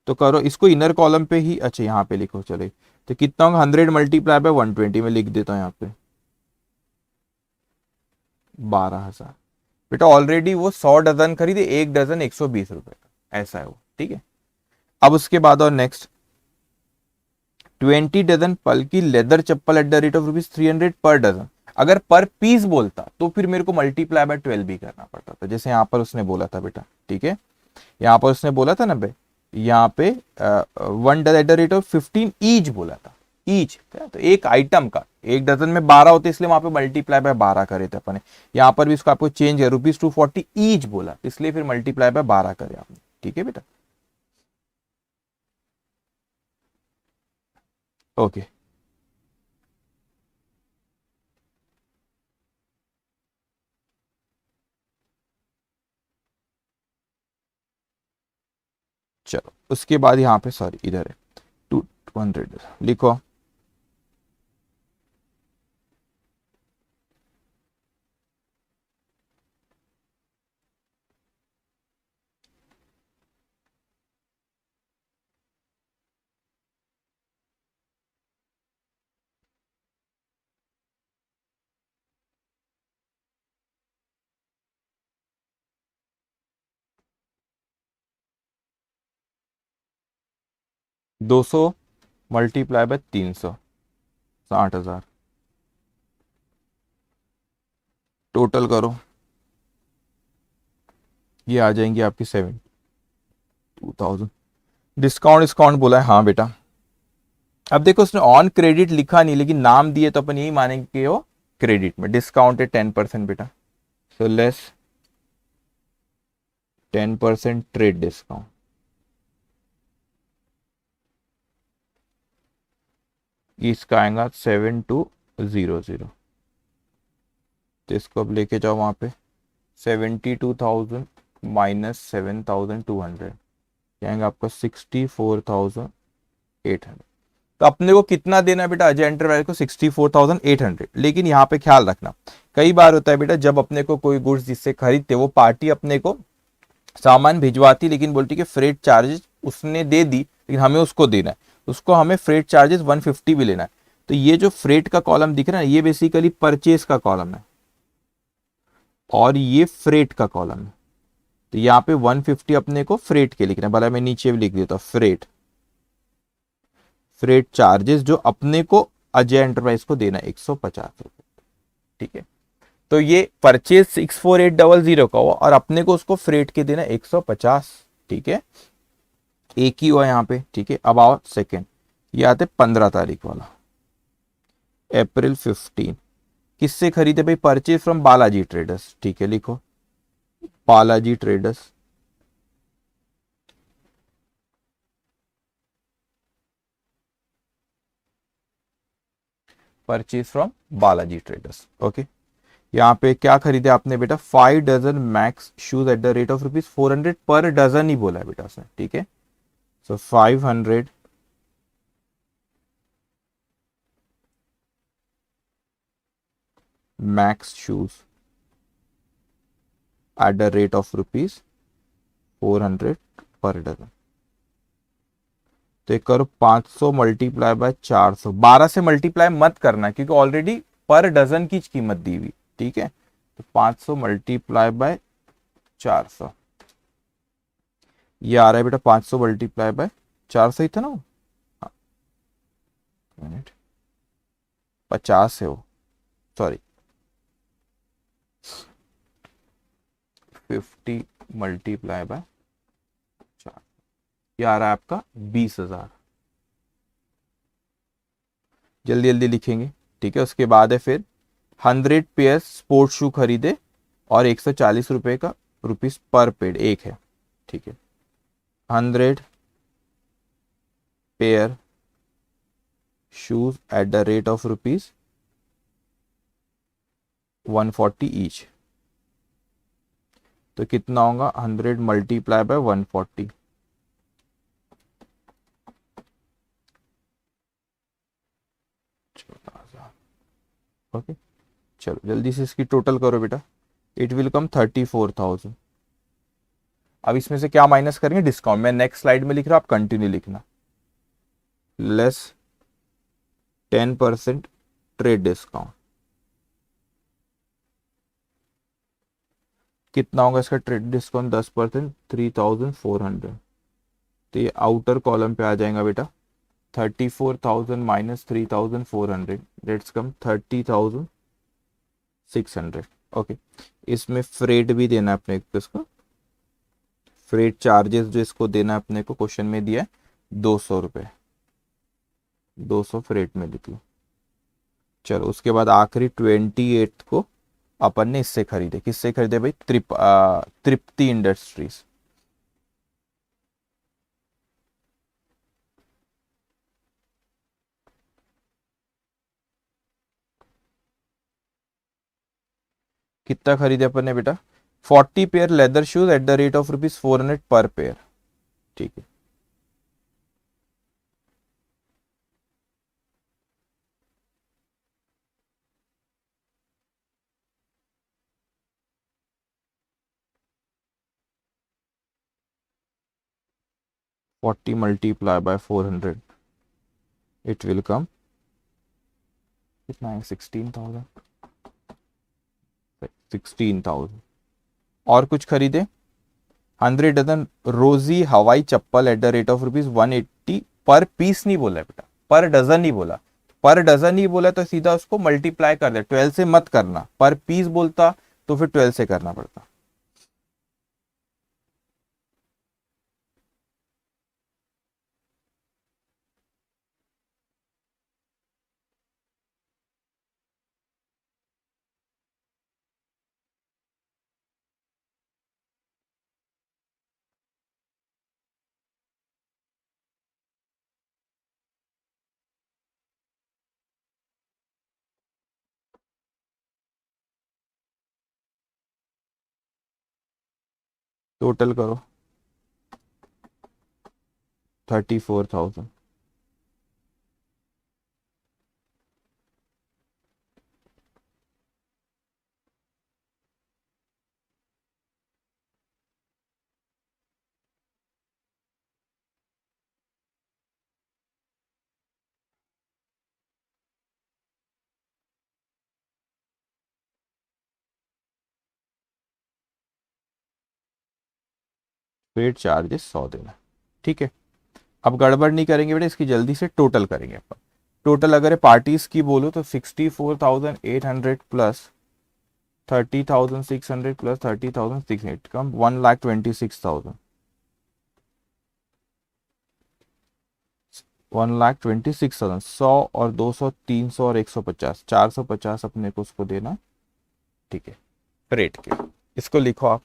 तो करो इसको इनर कॉलम पे ही, अच्छा यहां पे लिखो, चले तो कितना होगा, 100 मल्टीप्लाई बाय 120 में लिख देता हूं यहाँ पे 12,000। बेटा ऑलरेडी वो 100 डजन खरीदे, 1 डजन 120 रुपए का, ऐसा है वो। ठीक है, अब उसके बाद और नेक्स्ट 20 डजन पल की लेदर चप्पल at the rate of ₹300 per dozen. अगर पर पीस बोलता तो फिर मेरे को मल्टीप्लाई बाय 12 भी करना पड़ता था, जैसे यहां पर उसने बोला था बेटा। ठीक है, यहां पर उसने बोला था ना भाई, यहाँ पे 1 dozen at the rate of 15 each बोला था। ईच, तो एक आइटम का, एक डजन में 12 होते इसलिए वहां पे मल्टीप्लाई बाय 12 करे थे अपने। यहाँ पर भी इसको आपको चेंज है, ₹240 ईच बोला, इसलिए फिर मल्टीप्लाई बाय 12 करे आपने। ठीक है बेटा, ओके। चलो उसके बाद यहाँ पे सॉरी इधर है 200 लिखो। दो सौ मल्टीप्लाई बाय 300, 60,000। टोटल करो, ये आ जाएंगी आपकी 72,000। डिस्काउंट डिस्काउंट बोला है, हाँ बेटा। अब देखो उसने ऑन क्रेडिट लिखा नहीं, लेकिन नाम दिए तो अपन यही मानेंगे कि वो क्रेडिट में। डिस्काउंट है 10% बेटा, सो लेस 10% ट्रेड डिस्काउंट। इसका आएगा 7200, तो इसको अब लेके जाओ वहां पे। 72,000 माइनस 7,200 आएंगे आपका 64,800। तो अपने को कितना देना है बेटा अजय एंटरप्राइज को? 64,800। लेकिन यहाँ पे ख्याल रखना, कई बार होता है बेटा जब अपने को कोई गुड्स जिससे खरीदते, वो पार्टी अपने को सामान भिजवाती लेकिन बोलती कि फ्रेट चार्जेस उसने दे दी लेकिन हमें उसको देना है, उसको हमें फ्रेट चार्जेस 150 भी लेना है। तो ये जो फ्रेट का कॉलम दिख रहा है ये बेसिकली परचेज का कॉलम है और ये फ्रेट का कॉलम है। तो यहाँ पे 150 अपने को फ्रेट के लिखना है, भला मैं नीचे भी लिख देता हूँ फ्रेट, फ्रेट चार्जेस जो अपने को अजय एंटरप्राइज को देना है 150 रुपए। ठीक है, तो ये परचेज 64800 का हुआ और अपने को उसको फ्रेट के देना 150। ठीक है, एक ही हुआ यहाँ पे। ठीक है, अब आओ सेकेंड, ये आते 15 तारीख वाला, अप्रैल 15। किससे खरीदे भाई? Purchase from Balaji Traders. ठीक है, लिखो Balaji Traders. Purchase from Balaji Traders, okay. यहाँ पे क्या खरीदे आपने बेटा? 5 dozen max shoes at the rate of ₹400 per dozen ही बोला है बेटा उसने। ठीक है, so 500 max shoes at the rate of ₹400 per dozen. तो एक करो 500 मल्टीप्लाई बाय 400, 12 से मल्टीप्लाई मत करना क्योंकि ऑलरेडी पर डजन की कीमत दी हुई। ठीक है, तो 500 मल्टीप्लाई बाय 400, ये आ रहा है बेटा 500 मल्टीप्लाई बाय 400 ही था ना? हाँ, मिनट 50 है वो, सॉरी 50 मल्टीप्लाई बाय 4, ये आ रहा है आपका 20,000। जल्दी जल्दी लिखेंगे। ठीक है, उसके बाद है फिर 100 पेयर स्पोर्ट्स शू खरीदे और 140 रुपए का रुपीज पर पेड एक है। ठीक है, 100 pair shoes at the rate of ₹140 each. तो कितना होगा? 100 मल्टीप्लाई बाय 140, ओके। चलो जल्दी से इसकी टोटल करो बेटा, इट विल कम 34,000। अब इसमें से क्या माइनस करेंगे? डिस्काउंट। मैं नेक्स्ट स्लाइड में लिख रहा हूं, आप कंटिन्यू लिखना। लेस 10% ट्रेड डिस्काउंट, कितना होगा इसका ट्रेड डिस्काउंट? 10%, 3,400। तो ये आउटर कॉलम पे आ जाएगा बेटा। 34,000 माइनस 3,400 लेट्स कम 30,600। ओके, इसमें फ्रेट भी देना है अपने को, इसको फ्रेट चार्जेस जो इसको देना है अपने को क्वेश्चन में दिया है 200 रुपये। 200 फ्रेट में लिख लो। चलो उसके बाद आखिरी 28 को अपन ने इससे खरीदे, किससे खरीदे भाई? तृप्ति इंडस्ट्रीज। कितना खरीदे अपन ने बेटा? 40 pair leather shoes at the rate of ₹400 पर पेयर। ठीक है। 40 multiply by 400, it will come कितना है? 16,000। 16,000। और कुछ खरीदे? 100 डजन रोजी हवाई चप्पल एट द रेट ऑफ ₹180 पर पीस नहीं बोला है बेटा, पर डजन नहीं बोला। पर डजन नहीं बोला तो सीधा उसको मल्टीप्लाई कर दे, 12 से मत करना। पर पीस बोलता तो फिर 12 से करना पड़ता। टोटल करो 34,000। पेड चार्जेस 100 देना। ठीक है। अब गड़बड़ नहीं करेंगे बेटा, इसकी जल्दी से टोटल करेंगे अपन। टोटल अगर पार्टीज की बोलो तो 64,800 प्लस 30,600 प्लस 30,600 कम 1,26,000। 1,26,000। 100 और 200, 300 और 150, 450 अपने को उसको देना। ठीक है। रेट के इसको लिखो आप।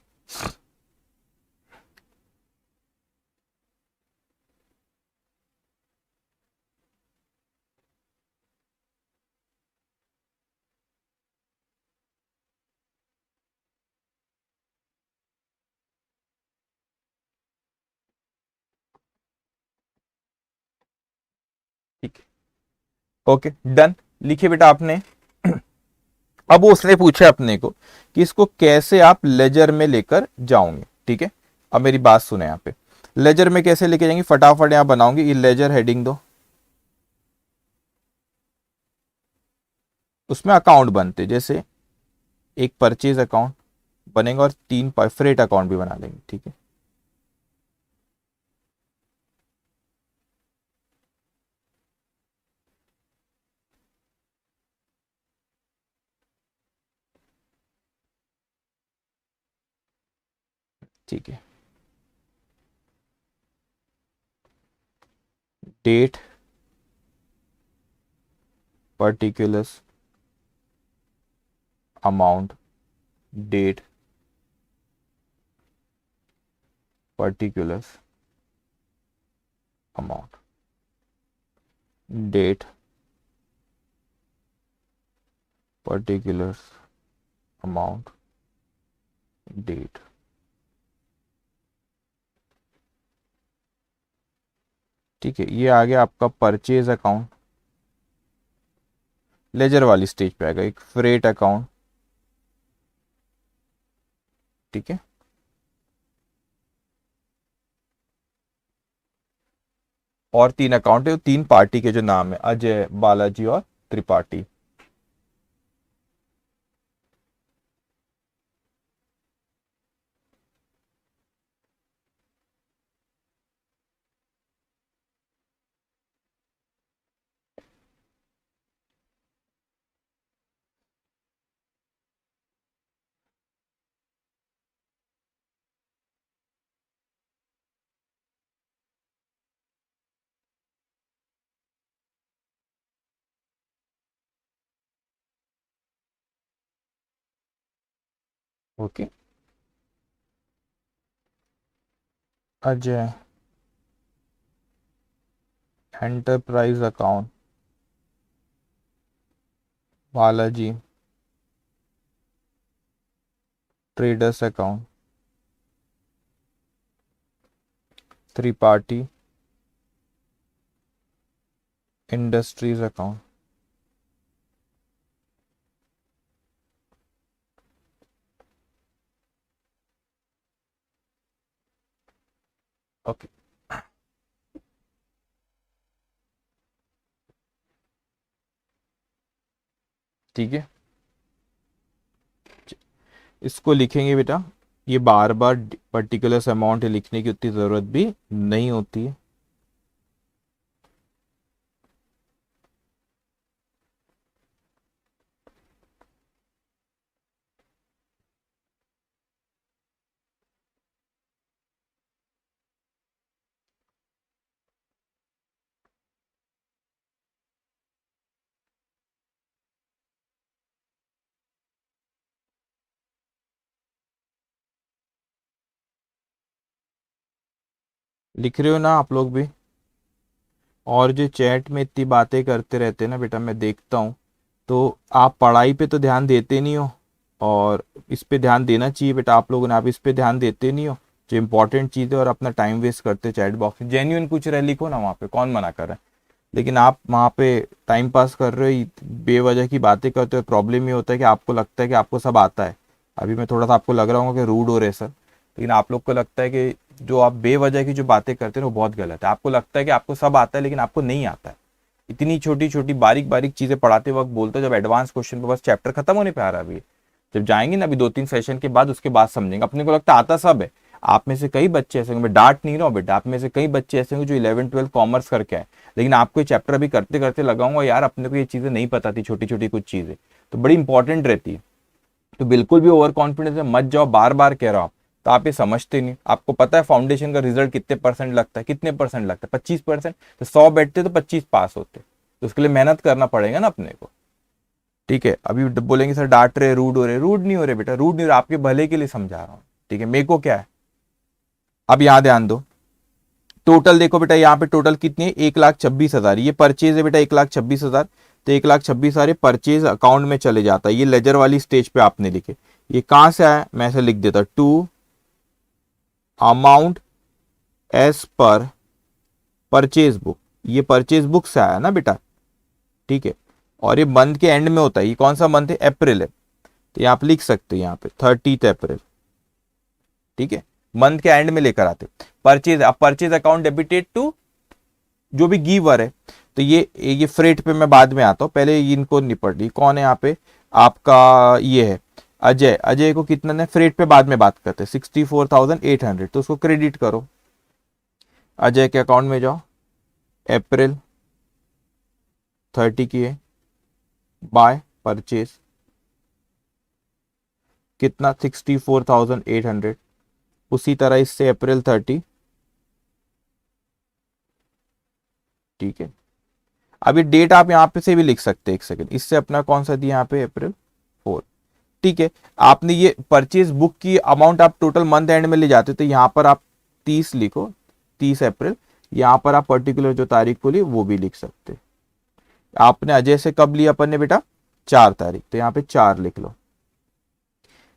ठीक है। Okay done. लिखिए बेटा आपने। अब उसने पूछा अपने को कि इसको कैसे आप लेजर में लेकर जाओगे। ठीक है। अब मेरी बात सुने यहाँ पे, लेजर में कैसे लेके जाएंगे? फटाफट यहाँ बनाओगे, ये लेजर हेडिंग दो, उसमें अकाउंट बनते जैसे एक परचेज अकाउंट बनेगा और 3 फ्रेट अकाउंट भी बना देंगे। ठीक है। ठीक है। Date particulars amount, date particulars amount, date particulars amount, date. ठीक है। ये आ गया आपका परचेज अकाउंट। लेजर वाली स्टेज पे आएगा एक फ्रेट अकाउंट। ठीक है। और 3 अकाउंट है, 3 पार्टी के जो नाम है, अजय, बालाजी और Tripathi. Okay, Ajay enterprise account, Balaji traders account, Tripathi industries account. Okay, ठीक है, इसको लिखेंगे बेटा। ये बार बार पर्टिकुलर अमाउंट लिखने की उतनी ज़रूरत भी नहीं होती है। लिख रहे हो ना आप लोग भी? और जो चैट में इतनी बातें करते रहते हैं ना बेटा, मैं देखता हूँ, तो आप पढ़ाई पे तो ध्यान देते नहीं हो, और इस पे ध्यान देना चाहिए बेटा आप लोगों ने, आप इस पे ध्यान देते नहीं हो जो इंपॉर्टेंट चीज़ है, और अपना टाइम वेस्ट करते चैट बॉक्स में। जेन्युइन कुछ रह लिखो ना वहाँ पे, कौन मना कर रहा है? लेकिन आप वहाँ पे टाइम पास कर रहे हो, बेवजह की बातें करते हो। प्रॉब्लम ये होता है कि आपको लगता है कि आपको सब आता है। अभी मैं थोड़ा सा आपको लग रहा हूँ कि रूड हो रहे सर, लेकिन आप लोग को लगता है कि जो आप बेवजह की जो बातें करते हैं वो बहुत गलत है। आपको लगता है कि आपको सब आता है, लेकिन आपको नहीं आता है। इतनी छोटी छोटी बारीक बारीक चीजें पढ़ाते वक्त बोलते हो, जब एडवांस क्वेश्चन पे बस चैप्टर खत्म होने पे आ रहा है। अभी जब जाएंगे ना, अभी 2-3 सेशन के बाद, उसके बाद समझेंगे। अपने को लगता है आता सब है। आप में से कई बच्चे ऐसे होंगे, मैं डांट नहीं रहा हूँ बेटा, आप में से कई बच्चे ऐसे होंगे जो 11-12 कॉमर्स करके आए, लेकिन आपको ये चैप्टर अभी करते करते लगाऊंगा यार अपने को ये चीजें नहीं पता थी, छोटी छोटी कुछ चीजें तो बड़ी इंपॉर्टेंट रहती है। तो बिल्कुल भी ओवर कॉन्फिडेंस में मत जाओ, बार बार कह रहा हूँ। तो आप ये समझते नहीं। आपको पता है फाउंडेशन का रिजल्ट कितने परसेंट लगता है? कितने परसेंट लगता है? 25%। तो 100 बैठते तो 25 पास होते। तो उसके लिए मेहनत करना पड़ेगा ना अपने को। ठीक है, अभी बोलेंगे सर डांट रहे, रूड हो रहे। रूड नहीं हो रहे बेटा, रूड नहीं हो रहे, आपके भले के लिए समझा रहा हूँ। ठीक है, मेरे को क्या है, अब यहां ध्यान दो। टोटल देखो बेटा, यहाँ पे टोटल कितनी है? 1,26,000। ये परचेज है बेटा, 1,26,000। तो 1,26,000 परचेज अकाउंट में चले जाता है। ये लेजर वाली स्टेज पे आपने लिखे। ये कहां से आया? मैं ऐसे लिख देता, to amount as per purchase book. ये परचेज बुक से आया ना बेटा, ठीक है। और ये मंथ के एंड में होता है। ये कौन सा मंथ है? अप्रैल है। तो यहाँ आप लिख सकते हैं यहाँ पे 30 अप्रैल, ठीक है। मंथ के एंड में लेकर आते परचेज। अब परचेज अकाउंट डेबिटेड टू जो भी गिवर है। तो ये फ्रेट पे मैं बाद में आता हूँ, पहले इनको निपट ली। कौन है यहाँ पे? आपका ये है अजय। अजय को कितना ने फ्रेट पे बाद में बात करते हैं, 64,800। तो उसको क्रेडिट करो, अजय के अकाउंट में जाओ। अप्रैल 30 की है, बाय परचेज कितना? 64,800। उसी तरह इससे अप्रैल 30, ठीक है। अब ये डेट आप यहाँ पे से भी लिख सकते हैं, एक सेकंड। इससे अपना कौन सा दिया यहाँ पे? अप्रैल 4, ठीक है। आपने ये परचेज बुक की अमाउंट आप टोटल मंथ एंड में ले जाते, तो यहाँ पर आप 30 लिखो, 30 अप्रैल। यहाँ पर आप पर्टिकुलर जो तारीख को ली वो भी लिख सकते। आपने अजय से कब लिया अपन ने बेटा? 4 तारीख, तो यहाँ पे 4 लिख लो।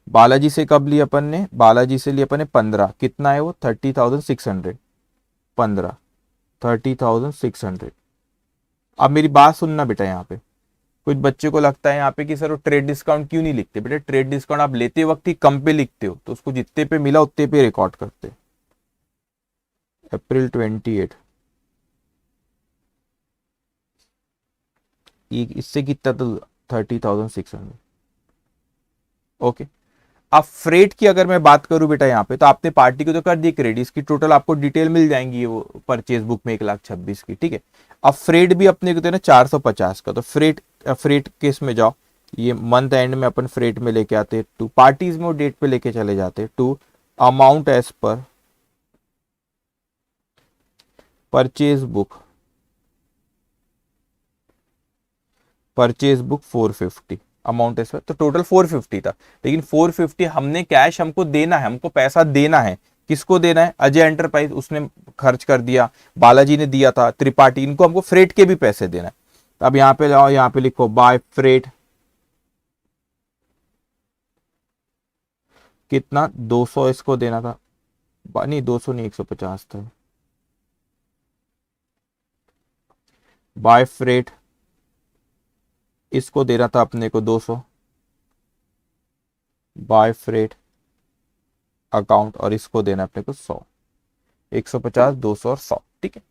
बालाजी से कब लिया अपन ने? बालाजी से लिया अपन ने 15। कितना है वो? 30,600। 15, 30,600। अब मेरी बात सुनना बेटा, यहाँ पे कुछ बच्चे को लगता है यहाँ पे कि सर वो ट्रेड डिस्काउंट क्यों नहीं लिखते? बेटा ट्रेड डिस्काउंट आप लेते वक्त ही कम पे लिखते हो, तो उसको जितने पे मिला उतने पे रिकॉर्ड करते। अप्रैल 28, इससे कितना? तो 30,600। ओके। अब फ्रेट की अगर मैं बात करूं बेटा यहाँ पे, तो आपने पार्टी को तो कर दी क्रेडिट, इसकी टोटल आपको डिटेल मिल जाएंगी ये वो परचेज बुक में 1,26,000 की, ठीक है। अब फ्रेट भी अपने को देना 450 का। तो फ्रेट फ्रेट केस में जाओ, ये मंथ एंड में अपन फ्रेट में लेके आते, टू पार्टीज में वो डेट पे लेके चले जाते, to amount as per purchase book, purchase book 450। Amount इस पे, तो टोटल 450 था, लेकिन 450 हमने कैश, हमको देना है, हमको पैसा देना है, किसको देना है, अजय एंटरप्राइज, उसने खर्च कर दिया, बालाजी ने दिया था, त्रिपाठी, इनको हमको फ्रेट के भी पैसे देना है। अब यहाँ पे जाओ, यहाँ पे लिखो बाय फ्रेट, कितना 200 इसको देना था, नहीं 200 नहीं 150 था, बाय फ्रेट इसको देना था अपने को 200, बाय फ्रेट अकाउंट, और इसको देना अपने को 100, 150, 200 और 100, ठीक है।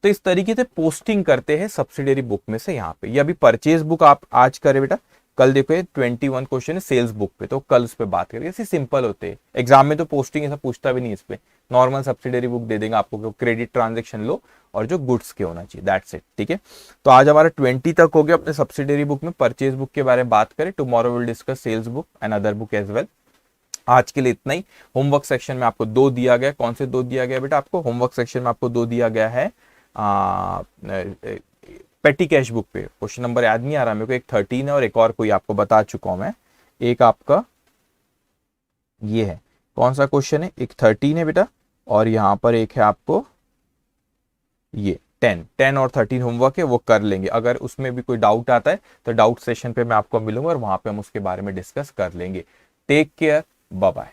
तो इस तरीके से पोस्टिंग करते हैं सब्सिडियरी बुक में से यहाँ पे। ये अभी परचेज बुक आप आज करें बेटा, कल देखो ये 21 क्वेश्चन है सेल्स बुक पे, तो कल उस पे बात करेंगे। ऐसे सिंपल होते हैं, एग्जाम में तो पोस्टिंग ऐसा पूछता भी नहीं इस पे, नॉर्मल सब्सिडियरी बुक दे देंगे आपको, क्रेडिट ट्रांजेक्शन लो और जो गुड्स के होना चाहिए, दैट्स इट, ठीक है। तो आज हमारा 20 तक हो गया अपने सब्सिडियरी बुक में, परचेज बुक के बारे में बात करें, tomorrow will discuss sales book and other book as well. आज के लिए इतना ही। होमवर्क सेक्शन में आपको 2 दिया गया, कौन से 2 दिया गया बेटा आपको, होमवर्क सेक्शन में आपको 2 दिया गया है, पेटी कैश बुक पे क्वेश्चन नंबर याद नहीं आ रहा मेरे को, एक 13 है और एक और कोई आपको बता चुका हूं मैं, एक आपका ये है, कौन सा क्वेश्चन है, एक 13 है बेटा, और यहां पर एक है आपको ये 10 और 13 होमवर्क है, वो कर लेंगे। अगर उसमें भी कोई डाउट आता है तो डाउट सेशन पे मैं आपको मिलूंगा और वहां पे हम उसके बारे में डिस्कस कर लेंगे। Take care, bye bye.